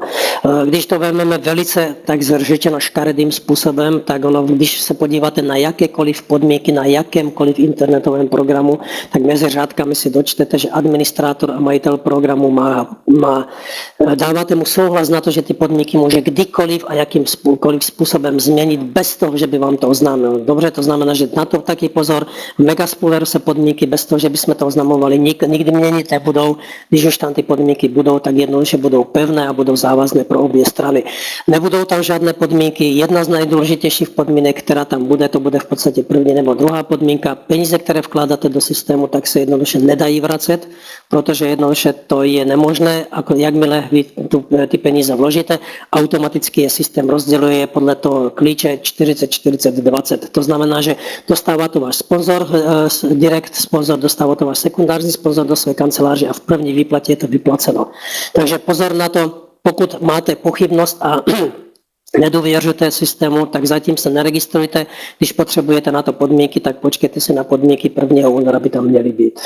Když to vezmeme velice tak řečeno škaredým způsobem, tak ono, když se podíváte na jakékoliv podmínky, na jakémkoliv internetovém programu, tak mezi řádkami si dočtete, že administrátor a majitel programu dáváte mu souhlas na to, že ty podmínky může kdykoliv a jakýmkoliv způsobem změnit bez toho, že by vám to oznámil. Dobře, to znamená, že na to taky pozor, v Megaspooleru se podmínky bez toho, že bychom to oznamovali, nikdy měnit nebudou. Když už tam ty podmínky budou, tak jednoduše budou pevné a budou závazné pro obě strany. Nebudou tam žádné podmínky. Jedna z nejdůležitějších podmínek, která tam bude, to bude v podstatě první nebo druhá podmínka. Peníze, které vkládáte do systému, tak se jednoduše nedají vracet, protože jednoduše to je nemožné, jakmile vy ty peníze vložíte, automaticky je systém rozděluje podle toho klíče 40, 40, 20. To znamená, že dostává to váš sponzor, direkt sponzor, dostává to váš sekundární sponzor do své kanceláře a v první výplatě je to vyplaceno. Takže pozor na to, pokud máte pochybnost a nedůvěřujete systému, tak zatím se neregistrujte. Když potřebujete na to podmínky, tak počkejte si na podmínky 1. února, by tam měly být.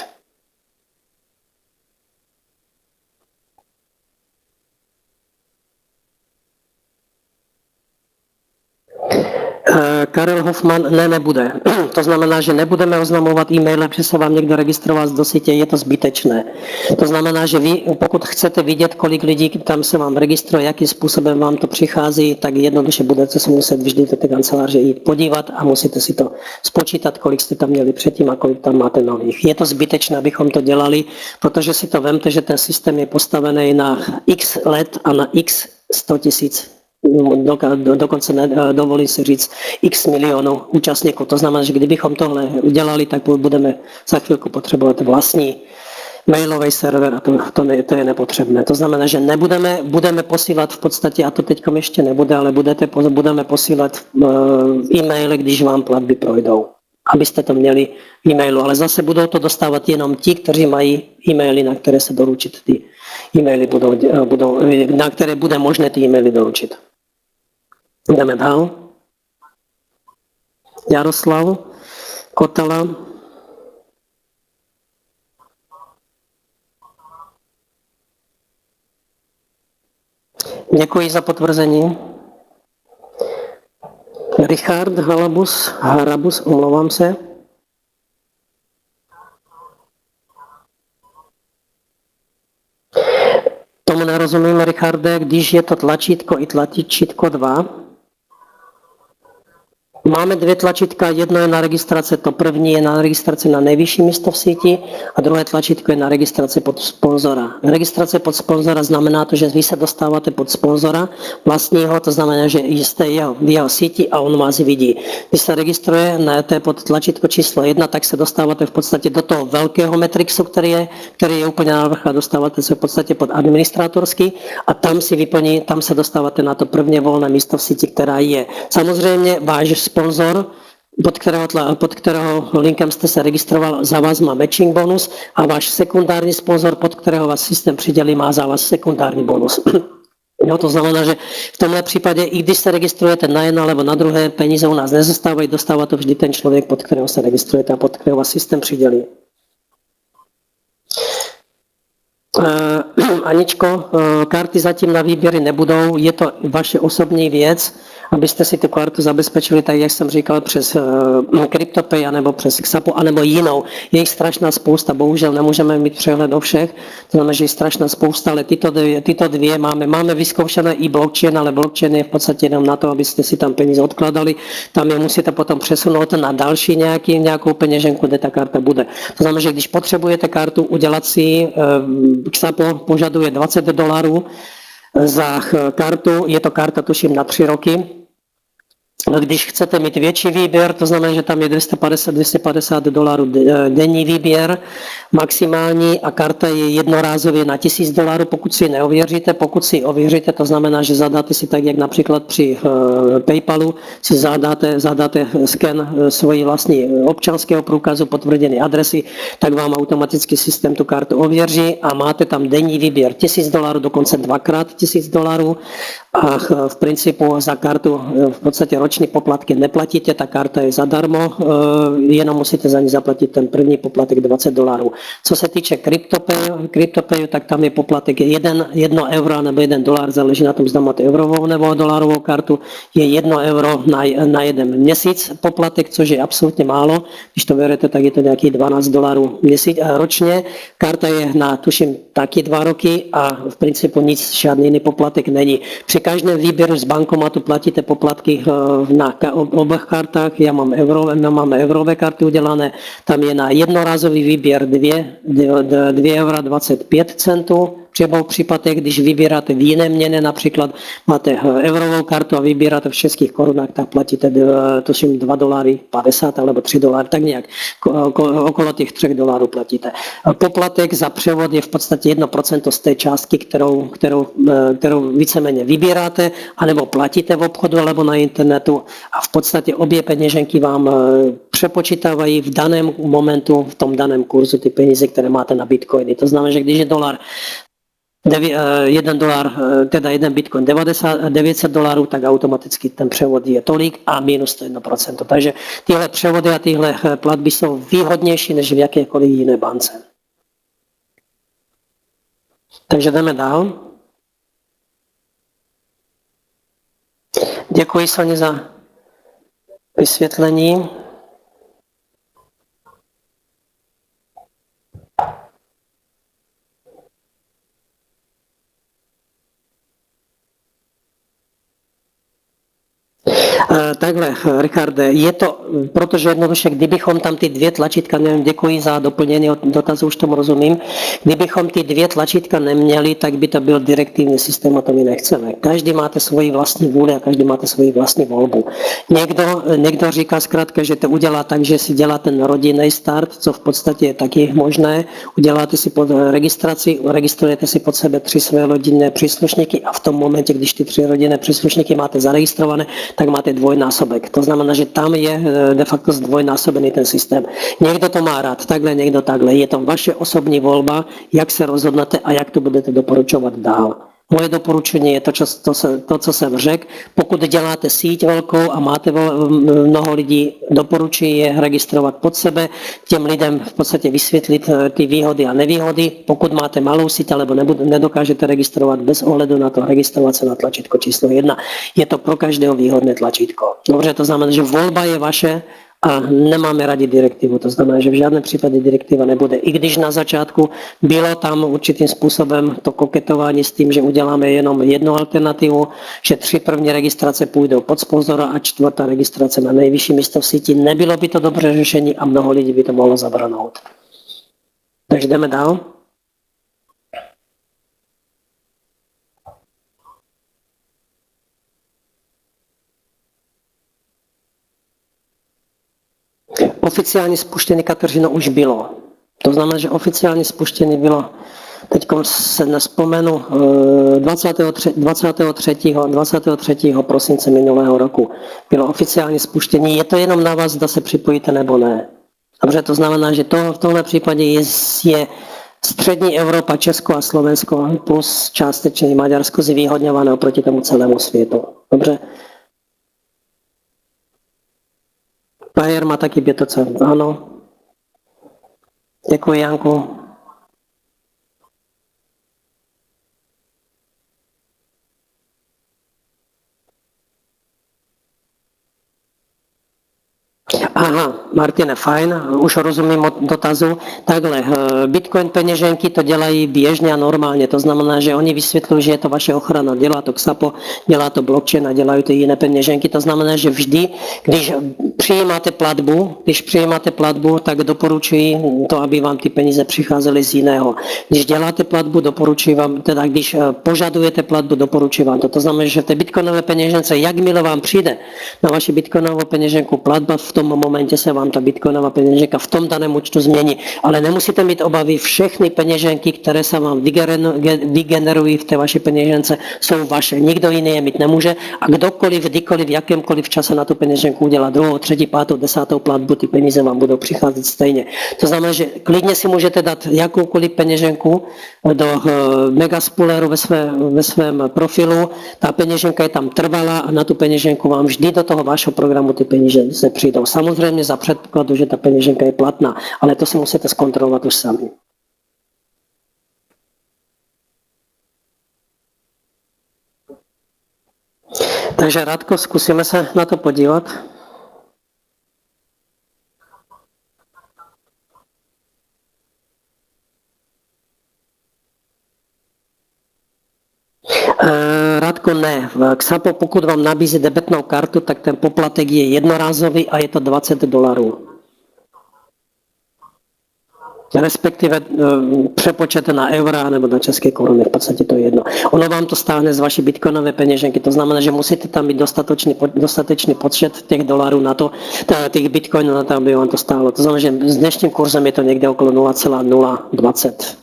Karel Hoffman, nebude. To znamená, že nebudeme oznamovat e-maile, že se vám někdo registroval do sítě, je to zbytečné. To znamená, že vy, pokud chcete vidět, kolik lidí tam se vám registruje, jakým způsobem vám to přichází, tak jednoduše budete se muset vždy do té kanceláře jít podívat a musíte si to spočítat, kolik jste tam měli předtím a kolik tam máte nových. Je to zbytečné, abychom to dělali, protože si to vemte, že ten systém je postavený na x let a na x 100 000. Dokonce dovolím si říct x milionů účastníků. To znamená, že kdybychom tohle udělali, tak budeme za chvilku potřebovat vlastní mailový server a to je nepotřebné. To znamená, že budeme posílat v podstatě, a to teďkom ještě nebude, ale budeme posílat e-maily, když vám platby projdou. Abyste to měli v e-mailu, ale zase budou to dostávat jenom ti, kteří mají e-maily, na které se doručit ty e-maily na které bude možné ty e-maily doručit. Jdeme dál. Jaroslav Kotala. Děkuji za potvrzení. Richard Harabus, omlouvám se. Tomu nerozumím, Richarde, když je to tlačítko i tlačítko 2. Máme dvě tlačítka, jedno je na registraci, to první je na registraci na nejvyšší místo v síti a druhé tlačítko je na registraci pod sponzora. Registrace pod sponzora znamená to, že vy se dostáváte pod sponzora vlastního, to znamená, že jste v jeho síti a on vás vidí. Když se registruje na pod tlačítko číslo 1, tak se dostáváte v podstatě do toho velkého Matrixu, který je úplně na vrch a dostáváte se v podstatě pod administrátorský a tam se dostáváte na to prvně volné místo v síti, která je. Samozřejmě váš sponzor, pod kterého linkem jste se registroval, za vás má matching bonus a váš sekundární sponzor, pod kterého vás systém přidělí, má za vás sekundární bonus. Jo, to znamená, že v tomhle případě, i když se registrujete na jedno nebo na druhé, peníze u nás nezůstávají, dostává to vždy ten člověk, pod kterého se registrujete a pod kterého vás systém přidělí. Aničko, karty zatím na výběry nebudou, je to vaše osobní věc, abyste si tu kartu zabezpečili, tak jak jsem říkal, přes CryptoPay, anebo přes Xapo, anebo jinou. Je jich strašná spousta, bohužel nemůžeme mít přehled o všech, to znamená, že je strašná spousta, ale tyto dvě máme vyzkoušené i blockchain, ale blockchain je v podstatě jenom na to, abyste si tam peníze odkladali, tam je musíte potom přesunout na další nějakou peněženku, kde ta karta bude. To znamená, že když potřebujete kartu udělat si, Xapo požaduje $20 za kartu, je to karta tuším na 3 roky. Když chcete mít větší výběr, to znamená, že tam je $250 denní výběr maximální a karta je jednorázově na $1000, pokud si ji neověříte. Pokud si ji ověříte, to znamená, že zadáte si tak, jak například při PayPalu si zadáte sken svojí vlastní občanského průkazu, potvrděné adresy, tak vám automaticky systém tu kartu ověří a máte tam denní výběr $1000, dokonce 2x $1000 a v principu za kartu v podstatě roční poplatky neplatíte, ta karta je zadarmo, jenom musíte za ní zaplatit ten první poplatek $20. Co se týče CryptoPayu, tak tam je poplatek 1 euro nebo $1, záleží na tom, zda máte eurovou nebo dolarovou kartu, je 1 euro na jeden měsíc poplatek, což je absolutně málo, když to berete, tak je to nějakých $12 ročně, karta je na tuším taky 2 roky a v principu nic, žádný jiný poplatek není. Při každém výběru z bankomatu platíte poplatky na obou kartách, já mám eurové karty udělané, tam je na jednorázový výběr 2,25 €, třeba případech, když vybíráte v jiné měně, například máte eurovou kartu a vybíráte v českých korunách, tak platíte tuším $2.50 alebo $3, tak nějak okolo těch $3 platíte. Poplatek za převod je v podstatě 1% z té částky, kterou víceméně vybíráte, anebo platíte v obchodu, alebo na internetu a v podstatě obě peněženky vám přepočítávají v daném momentu, v tom daném kurzu ty peníze, které máte na bitcoiny. To znamená, že když je jeden bitcoin $900, tak automaticky ten převod je tolik a minus to 1%. Takže tyhle převody a tyhle platby jsou výhodnější než v jakékoliv jiné bance. Takže jdeme dál. Děkuji, Soně, za vysvětlení. Takhle, Richarde, je to, protože jednoduše, kdybychom tam ty dvě tlačítka, nevím, děkuji za doplnění dotazu, už tomu rozumím, kdybychom ty dvě tlačítka neměli, tak by to byl direktivní systém a to my nechceme. Každý máte svoji vlastní vůli a každý máte svoji vlastní volbu. Někdo říká zkrátka, že to udělá tak, že si dělá ten rodinný start, co v podstatě je taky možné. Uděláte si pod registraci, registrujete si pod sebe 3 své rodinné příslušníky a v tom momentě, když ty 3 rodinné příslušníky máte zaregistrované, tak máte dvojnásobek. To znamená, že tam je de facto zdvojnásobený ten systém. Někdo to má rád takhle, někdo takhle. Je to vaše osobní volba, jak se rozhodnete a jak to budete doporučovat dál. Moje doporučení je to, co jsem řekl. Pokud děláte síť velkou a máte mnoho lidí, doporučuji je registrovat pod sebe, těm lidem v podstatě vysvětlit ty výhody a nevýhody. Pokud máte malou síť, alebo nedokážete registrovat bez ohledu na to, registrovat se na tlačítko číslo 1. Je to pro každého výhodné tlačítko. Dobře, to znamená, že volba je vaše, a nemáme rádi direktivu, to znamená, že v žádném případě direktiva nebude. I když na začátku bylo tam určitým způsobem to koketování s tím, že uděláme jenom jednu alternativu, že 3 první registrace půjdou pod sponzora a 4. registrace na nejvyšší místo v síti. Nebylo by to dobré řešení a mnoho lidí by to mohlo zabranout. Takže jdeme dál. Oficiálně spuštěný, Kateřino, už bylo. To znamená, že oficiálně spuštěný bylo, teď se nespomenu, 23. prosince minulého roku bylo oficiálně spuštění. Je to jenom na vás, zda se připojíte nebo ne. Dobře, to znamená, že v tomhle případě je střední Evropa, Česko a Slovensko plus částečně Maďarsko zvýhodňované oproti tomu celému světu. Dobře. Bayer má taky 5%, ano. Děkuji, Janku. Aha, Martine, fajn, už rozumím dotazu. Takhle, Bitcoin peněženky to dělají běžně a normálně, to znamená, že oni vysvětlují, že je to vaše ochrana, dělá to Xapo, dělá to blockchain a dělají to jiné peněženky, to znamená, že vždy, když přijímáte platbu, tak doporučuji to, aby vám ty peníze přicházely z jiného. Když děláte platbu, doporučuji vám, teda když požadujete platbu, doporučuji vám to. To znamená, že v té bitcoinové peněžence, jakmile vám přijde na vaši bitcoinovou peněženku platba, v tom momentě se vám ta bitcoinová peněženka v tom daném účtu změní. Ale nemusíte mít obavy, všechny peněženky, které se vám vygenerují v té vaší peněžence, jsou vaše. Nikdo jiný je mít nemůže a kdokoliv, kdykoliv, v jakémkoliv čase na tu peněženku udělá 2., 3., 5., 10. platbu, ty peníze vám budou přicházet stejně. To znamená, že klidně si můžete dát jakoukoliv peněženku do Megaspooleru ve svém profilu. Ta peněženka je tam trvalá a na tu peněženku vám vždy do toho vašeho programu ty peníze se přijdou. Samozřejmě za předpokladu, že ta peněženka je platná, ale to si musíte zkontrolovat už sami. Takže Radko, zkusíme se na to podívat. Radko, ne. Xapo, pokud vám nabízí debetnou kartu, tak ten poplatek je jednorázový a je to $20. respektive přepočet na eura nebo na české koruny, v podstatě to je jedno. Ono vám to stáhne z vaší bitcoinové peněženky, to znamená, že musíte tam mít dostatečný počet těch dolarů na to, těch bitcoinů na to, aby vám to stálo. To znamená, že s dnešním kurzem je to někde okolo 0,020.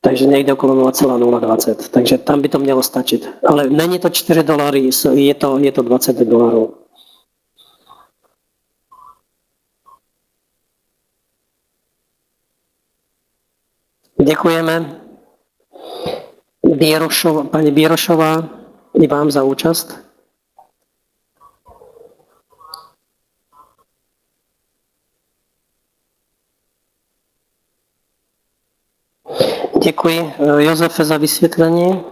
Takže někde okolo 0,020. Takže tam by to mělo stačit. Ale není to $4, je to $20. Děkujeme paní Bírošová i vám za účast. Děkuji Josefe za vysvětlení.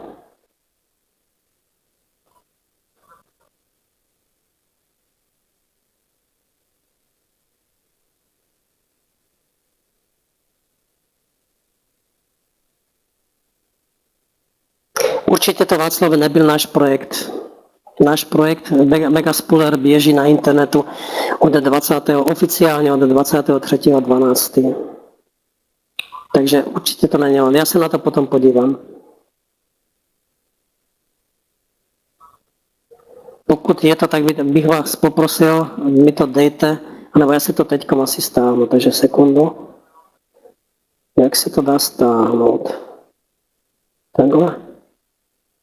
Určitě to, Václav, nebyl náš projekt. Náš projekt Megaspooler běží na internetu oficiálně od 23.12. Takže určitě to není on. Já se na to potom podívám. Pokud je to, tak bych vás poprosil, mi to dejte, anebo já si to teďkom asi stáhnu, takže sekundu. Jak se to dá stáhnout? Takhle.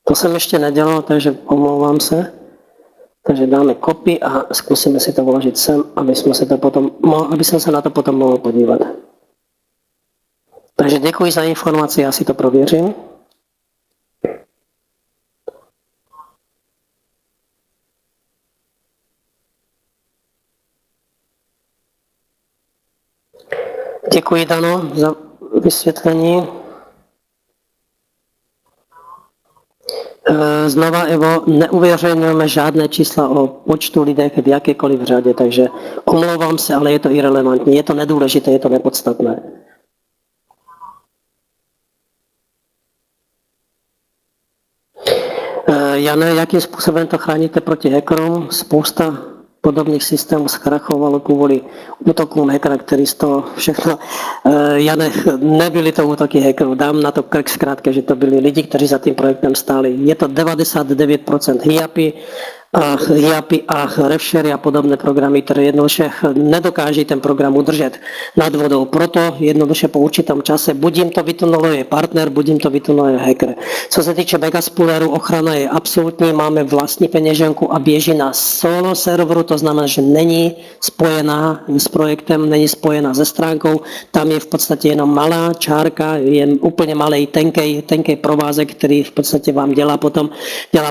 To jsem ještě nedělal, takže omlouvám se. Takže dáme copy a zkusíme si to vložit sem, aby jsem se na to potom mohl podívat. Takže děkuji za informaci, já si to prověřím. Děkuji, Dano, za vysvětlení. Znova, Evo, neuvěřejňujeme žádné čísla o počtu lidech v jakékoliv řadě, takže omlouvám se, ale je to irelevantní, je to nedůležité, je to nepodstatné. Jane, jakým způsobem to chráníte proti hackerům? Spousta podobných systémů zkrachovalo kvůli útokům hackera, který z toho všechno... Jane, nebyly to útoky hackerů, dám na to krk zkrátka, že to byli lidi, kteří za tím projektem stáli. Je to 99% HIAPy a RevShare a podobné programy, které jednoduše nedokáží ten program udržet nad vodou. Proto jednoduše po určitém čase buď jim to vytunuluje partner, buď jim to vytunuluje hacker. Co se týče Megaspooleru, ochrana je absolutní, máme vlastní peněženku a běží na solo serveru, to znamená, že není spojená s projektem, není spojená se stránkou, tam je v podstatě jenom malá čárka, je úplně malý tenkej provázek, který v podstatě vám dělá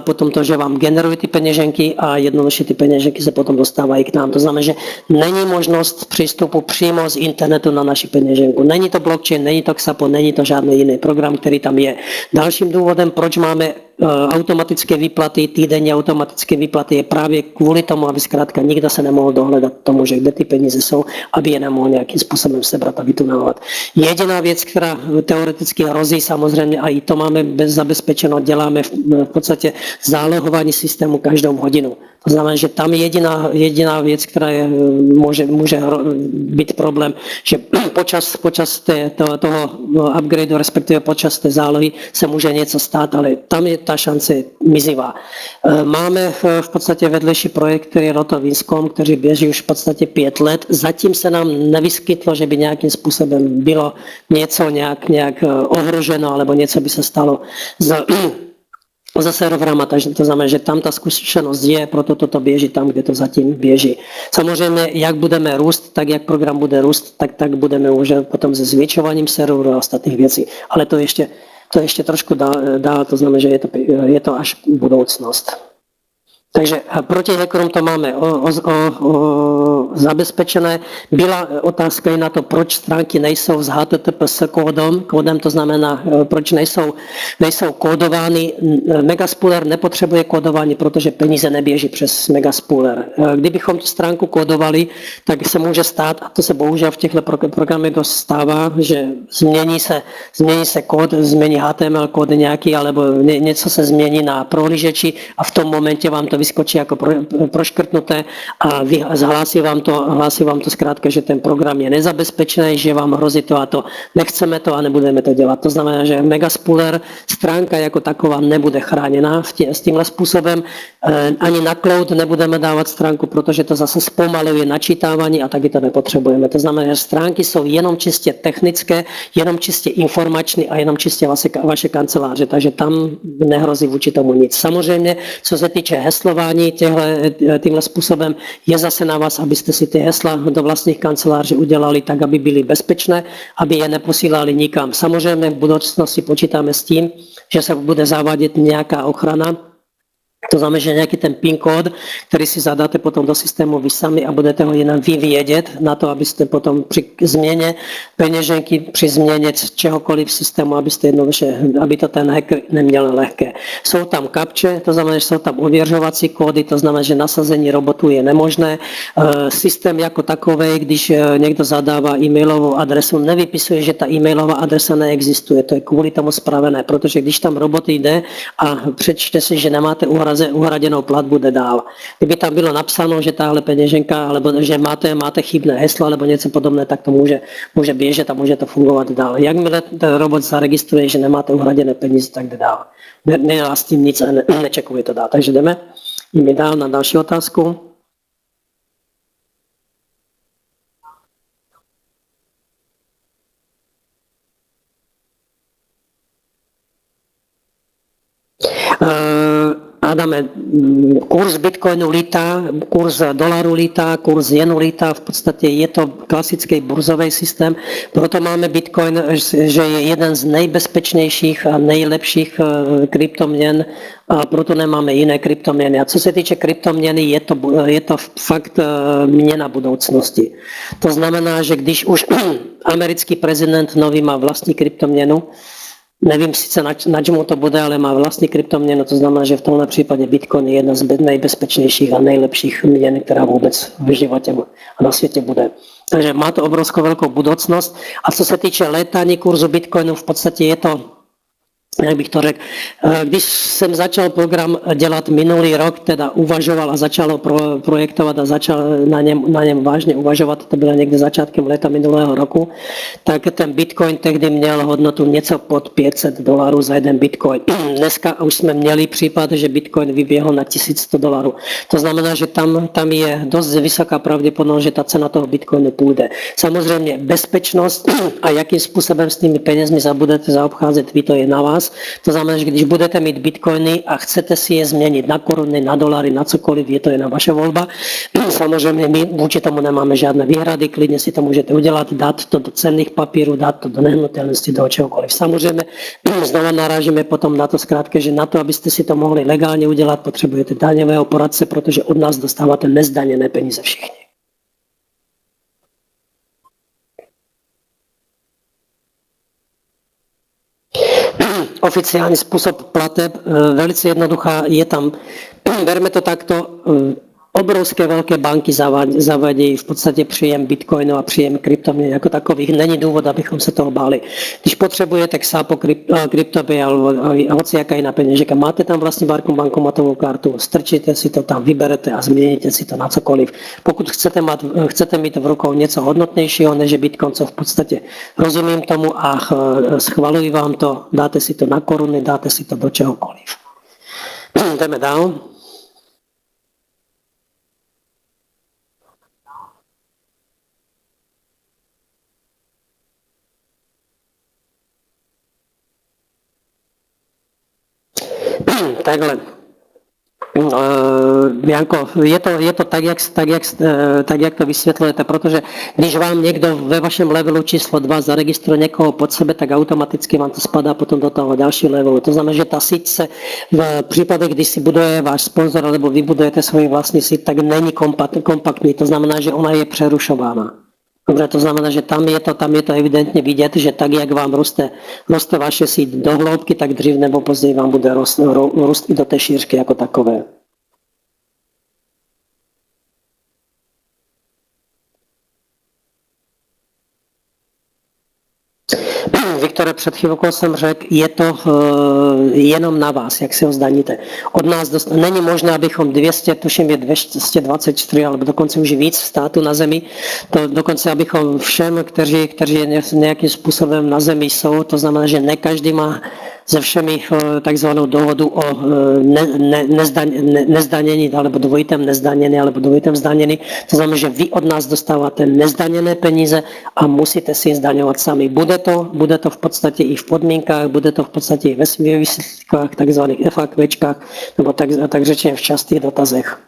potom to, že vám generuje ty peněženky a jednoduše ty peněženky se potom dostávají k nám. To znamená, že není možnost přístupu přímo z internetu na naši peněženku. Není to blockchain, není to XAPO, není to žádný jiný program, který tam je. Dalším důvodem, proč máme automatické výplaty, týdenní automatické výplaty, je právě kvůli tomu, aby zkrátka nikdo se nemohl dohledat tomu, že kde ty peníze jsou, aby je nemohl nějakým způsobem sebrat a vytunelovat. Jediná věc, která teoreticky hrozí, samozřejmě, a i to máme zabezpečeno, děláme v podstatě zálohování systému každou hodinu. To znamená, že tam jediná věc, která může být problém, že počas toho upgradeu, respektive počas té zálohy se může něco stát, ale tam je ta šance mizivá. Máme v podstatě vedlejší projekt, který je Rotovinskom, který běží už v podstatě 5 let. Zatím se nám nevyskytlo, že by nějakým způsobem bylo něco nějak ohroženo, alebo něco by se stalo za serverama, takže to znamená, že tam ta zkušenost je, proto toto běží tam, kde to zatím běží. Samozřejmě, jak budeme růst, tak jak program bude růst, tak budeme už potom se zvětšováním serveru a ostatních věcí. Ale to ještě trošku dál, to znamená, že je to až budoucnost. Takže proti hackerům to máme zabezpečené. Byla otázka i na to, proč stránky nejsou s HTTPS kódem, to znamená, proč nejsou kódovány. Megaspooler nepotřebuje kódování, protože peníze neběží přes Megaspooler. Kdybychom tu stránku kódovali, tak se může stát, a to se bohužel v těchto programech dost stává, že změní se kód, změní HTML kód nějaký, alebo něco se změní na prohlížeči a v tom momentě vám to vyskočí ako proškrtnuté a hlásí vám to zkrátka, že ten program je nezabezpečený, že vám hrozí to a to, nechceme to a nebudeme to dělat. To znamená, že Megaspooler stránka jako taková nebude chráněná s tímhle způsobem. Ani na cloud nebudeme dávat stránku, protože to zase zpomaluje načítávání a taky to nepotřebujeme. To znamená, že stránky jsou jenom čistě technické, jenom čistě informační a jenom čistě vaše kanceláře, takže tam nehrozí vůči tomu nic. Samozřejmě, co se týče heslování tímhle způsobem, je zase na vás, abyste si ty hesla do vlastních kanceláří udělali tak, aby byly bezpečné, aby je neposílali nikam. Samozřejmě v budoucnosti počítáme s tím, že se bude zavádět nějaká ochrana. To znamená, že nějaký ten PIN kód, který si zadáte potom do systému vy sami a budete ho jenom vy vědět na to, abyste potom při změně peněženky, při změně čehokoliv systému, abyste jednoduše, aby to ten hacker neměl lehké. Jsou tam kapče, to znamená, že jsou tam ověřovací kódy, to znamená, že nasazení robotu je nemožné. Systém jako takový, když někdo zadává e-mailovou adresu, nevypisuje, že ta e-mailová adresa neexistuje. To je kvůli tomu spravené, protože když tam robot jde a přečte si, že nemáte uhradenou platbu, jde dál. Kdyby tam bylo napsáno, že tahle peněženka, alebo že máte chybné heslo, alebo něco podobné, tak to může běžet a může to fungovat dál. Jakmile ten robot zaregistruje, že nemáte uhradené peníze, tak jde dál. Nedělá s tím nic a nečekuje to dál. Takže jdeme dál na další otázku. Adame, kurz Bitcoinu lítá, kurz dolaru lítá, kurz jenu lítá, v podstatě je to klasický burzový systém, proto máme Bitcoin, že je jeden z nejbezpečnějších a nejlepších kryptoměn a proto nemáme jiné kryptoměny. A co se týče kryptoměny, je to fakt měna budoucnosti. To znamená, že když už americký prezident nový má vlastní kryptoměnu, nevím sice na čemu to bude, ale má vlastní kryptoměnu, to znamená, že v tomhle případě Bitcoin je jedna z nejbezpečnějších a nejlepších měn, která vůbec v životě a na světě bude. Takže má to obrovskou velkou budoucnost. A co se týče létání kurzu Bitcoinu, v podstatě je to, jak bych to řekl, když jsem začal program dělat minulý rok, teda uvažoval a začal projektovat a začal na něm vážně uvažovat, to bylo někde začátkem léta minulého roku, tak ten Bitcoin tehdy měl hodnotu něco pod $500 za jeden Bitcoin. Dneska už jsme měli případ, že Bitcoin vyběhl na $1100. To znamená, že tam je dost vysoká pravděpodobnost, že ta cena toho Bitcoinu půjde. Samozřejmě bezpečnost a jakým způsobem s těmi penězmi budete zaobcházet, vy, to je na vás. To znamená, že když budete mít bitcoiny a chcete si je změnit na koruny, na dolary, na cokoliv, je to jen vaše volba. Samozřejmě my vůči tomu nemáme žádné výhrady, klidně si to můžete udělat, dát to do cenných papírů, dát to do nehnutelnosti, do čehokoliv. Samozřejmě znova narážíme potom na to zkrátka, že na to, abyste si to mohli legálně udělat, potřebujete daňového poradce, protože od nás dostáváte nezdaněné peníze všichni. Oficiální způsob plateb, velice jednoduchá, je tam, berme to takto, obrovské velké banky zavádějí v podstatě příjem Bitcoinu a příjem kryptoměn jako takových. Není důvod, abychom se toho báli. Když potřebujete XAPO, kryptoby alebo hocijaká jiná peněženka, máte tam vlastně bankomatovou kartu, strčíte si to tam, vyberete a změníte si to na cokoliv. Pokud chcete mít v rukou něco hodnotnějšího než je Bitcoin, co v podstatě rozumím tomu a schvaluji vám to, dáte si to na koruny, dáte si to do čehokoliv. Jdeme dál. Takhle. Janko, je to tak, jak to vysvětlujete, protože když vám někdo ve vašem levelu číslo 2 zaregistruje někoho pod sebe, tak automaticky vám to spadá potom do toho dalšího levelu. To znamená, že ta síť se v případě, když si buduje váš sponzor, alebo vy budujete svůj vlastní síť, tak není kompaktní. To znamená, že ona je přerušována. Dobře, to znamená, že tam je to evidentně vidět, že tak, jak vám roste vaše síť do hloubky, tak dřív nebo později vám bude růst i do té šířky jako takové. které před chvilkou jsem řekl, je to jenom na vás, jak si ho zdaníte. Od nás není možné, abychom 200, tuším je 224, alebo dokonce už víc států na zemi, to dokonce abychom všem, kteří nějakým způsobem na zemi jsou, to znamená, že ne každý má se všemi takzvanou dohodu o nezdanění, alebo dvojitém nezdanění, alebo dvojitém zdanění. To znamená, že vy od nás dostáváte nezdaněné peníze a musíte si je zdaňovat sami. Bude to v podstatě i v podmínkách, bude to v podstatě i ve výsledkách, takzvaných FAQčkách, nebo tak řečeno v častých dotazech.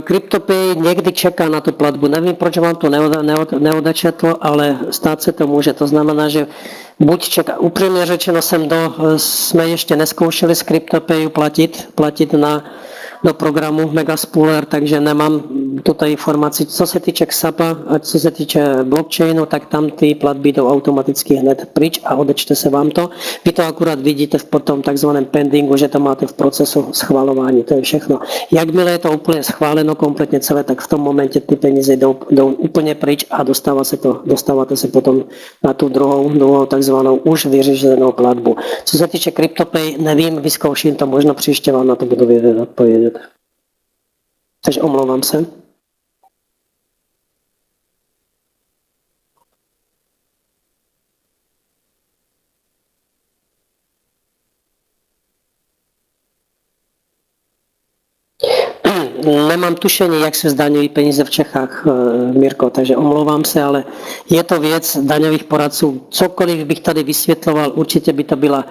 CryptoPay někdy čeká na tu platbu. Nevím, proč vám to neodečetlo, ale stát se to může. To znamená, že buď čeká, upřímně řečeno jsme ještě neskoušeli z CryptoPayu platit do programu Megaspooler, takže nemám tuto informaci. Co se týče XAPA a co se týče blockchainu, tak tam ty platby jdou automaticky hned pryč a odečte se vám to. Vy to akurát vidíte v tom takzvaném pendingu, že to máte v procesu schvalování, to je všechno. Jakmile je to úplně schváleno kompletně celé, tak v tom momentě ty peníze jdou úplně pryč a dostáváte se potom na tu druhou takzvanou už vyřešenou platbu. Co se týče CryptoPay, nevím, vyzkouším to, možno příště vám na to budu odpovědět. Takže omlouvám se. Nemám tušení, jak se zdaňují peníze v Čechách, Mirko, takže omlouvám se, ale je to věc daňových poradců. Cokoliv bych tady vysvětloval, určitě by to byla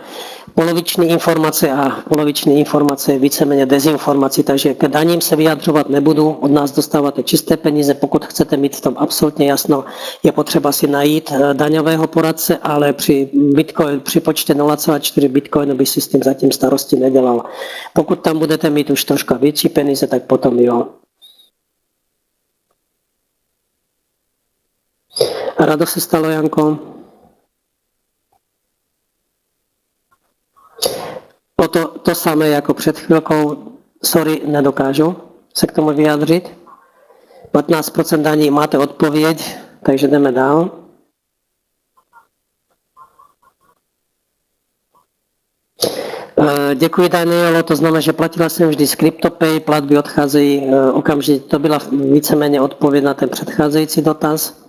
poloviční informace a poloviční informace je víceméně dezinformací, takže k daním se vyjadřovat nebudu, od nás dostáváte čisté peníze, pokud chcete mít v tom absolutně jasno, je potřeba si najít daňového poradce, ale při počte 0,4 bitcoinu by si s tím zatím starosti nedělal. Pokud tam budete mít už troška větší peníze, tak potom jo. Rado se stalo, Janko. To samé jako před chvilkou, sorry, nedokážu se k tomu vyjádřit. 15% daní, máte odpověď, takže jdeme dál. Děkuji, Danielo, to znamená, že platila jsem vždy z CryptoPay, platby odcházejí okamžitě, to byla víceméně odpověď na ten předcházející dotaz.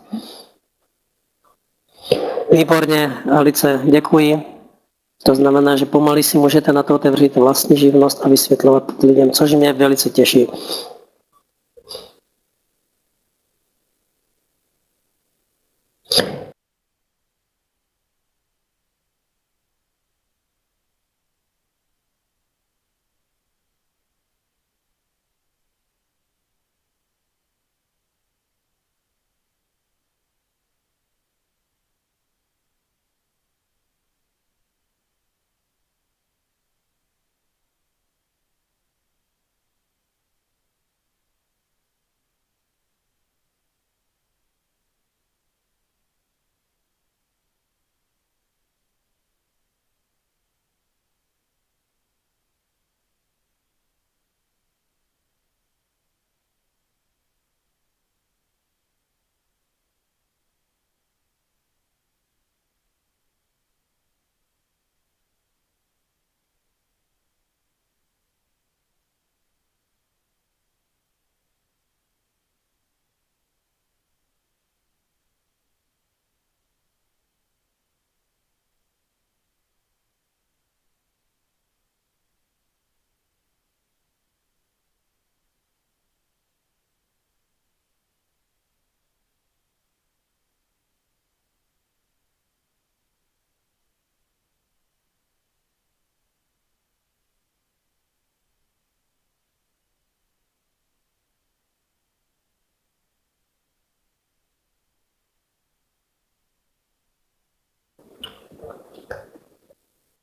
Výborně, Alice, děkuji. To znamená, že pomaly si můžete na to otevřít vlastní živnost a vysvětlovat lidem, což mě velice těší.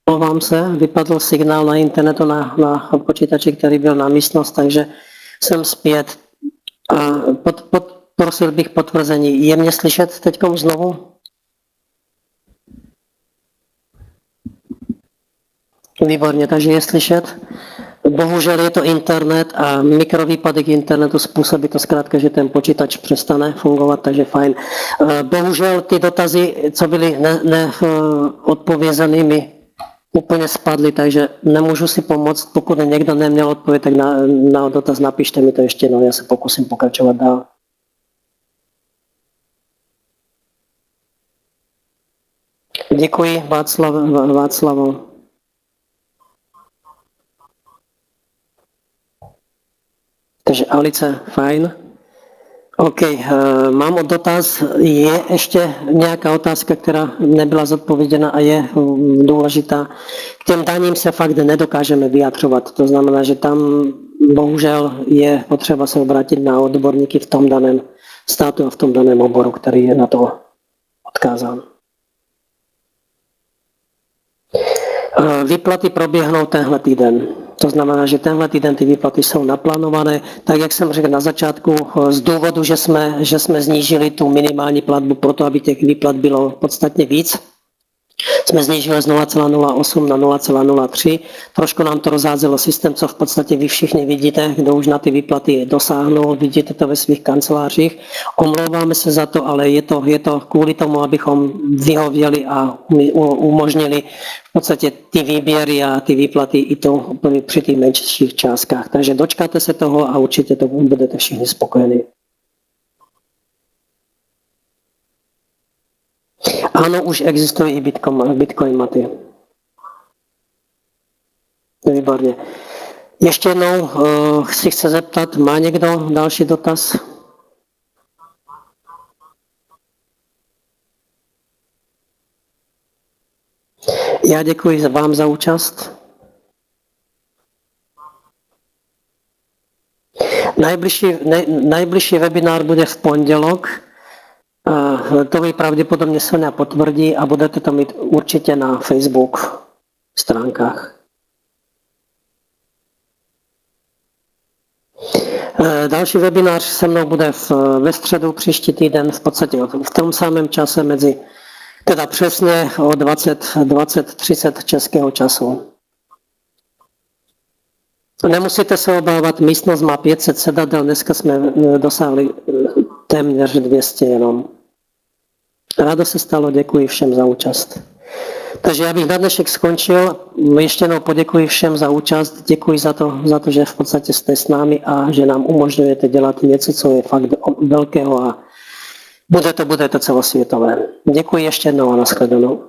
Omlouvám se, vypadl signál na internetu na počítači, který byl na místnost, takže jsem zpět. Prosil bych potvrzení. Je mě slyšet teď znovu? Výborně, takže je slyšet. Bohužel je to internet a mikrovýpadek internetu způsobí to zkrátka, že ten počítač přestane fungovat, takže fajn. Bohužel ty dotazy, co byly neodpovězený, mi úplně spadly, takže nemůžu si pomoct. Pokud někdo neměl odpověď, tak na dotaz napište mi to ještě, já se pokusím pokračovat dál. Děkuji, Václavo. Takže Alice, fajn. OK, mám dotaz. Je ještě nějaká otázka, která nebyla zodpověděna a je důležitá? K těm daním se fakt nedokážeme vyjadřovat. To znamená, že tam bohužel je potřeba se obrátit na odborníky v tom daném státu a v tom daném oboru, který je na to odkázán. Výplaty proběhnou tenhle týden. To znamená, že tenhle týden ty výplaty jsou naplánované. Tak jak jsem řekl na začátku, z důvodu, že jsme znížili tu minimální platbu proto, aby těch výplat bylo podstatně víc, jsme znížili z 0,08 na 0,03. Trošku nám to rozházelo systém, co v podstatě vy všichni vidíte, kdo už na ty výplaty dosáhnul, vidíte to ve svých kancelářích. Omlouváme se za to, ale je to kvůli tomu, abychom vyhověli a umožnili v podstatě ty výběry a ty výplaty i to při těch menších částkách. Takže dočkáte se toho a určitě to budete všichni spokojení. Ano, už existují i Bitcoin maty. Výborně. Ještě jednou si chci zeptat, má někdo další dotaz? Já děkuji vám za účast. Najbližší webinár bude v pondělok. To mi pravděpodobně Sonia potvrdí a budete to mít určitě na Facebook stránkách. Další webinář se mnou bude ve středu příští týden, v podstatě v tom samém čase teda přesně o 20:30 českého času. Nemusíte se obávat, místnost má 500 sedadel, dneska jsme dosáhli téměř 200 jenom. Rádo se stalo, děkuji všem za účast. Takže já bych na dnešek skončil, ještě jednou poděkuji všem za účast, děkuji za to, že v podstatě jste s námi a že nám umožňujete dělat něco, co je fakt velkého a bude to celosvětové. Děkuji ještě jednou a nashledanou.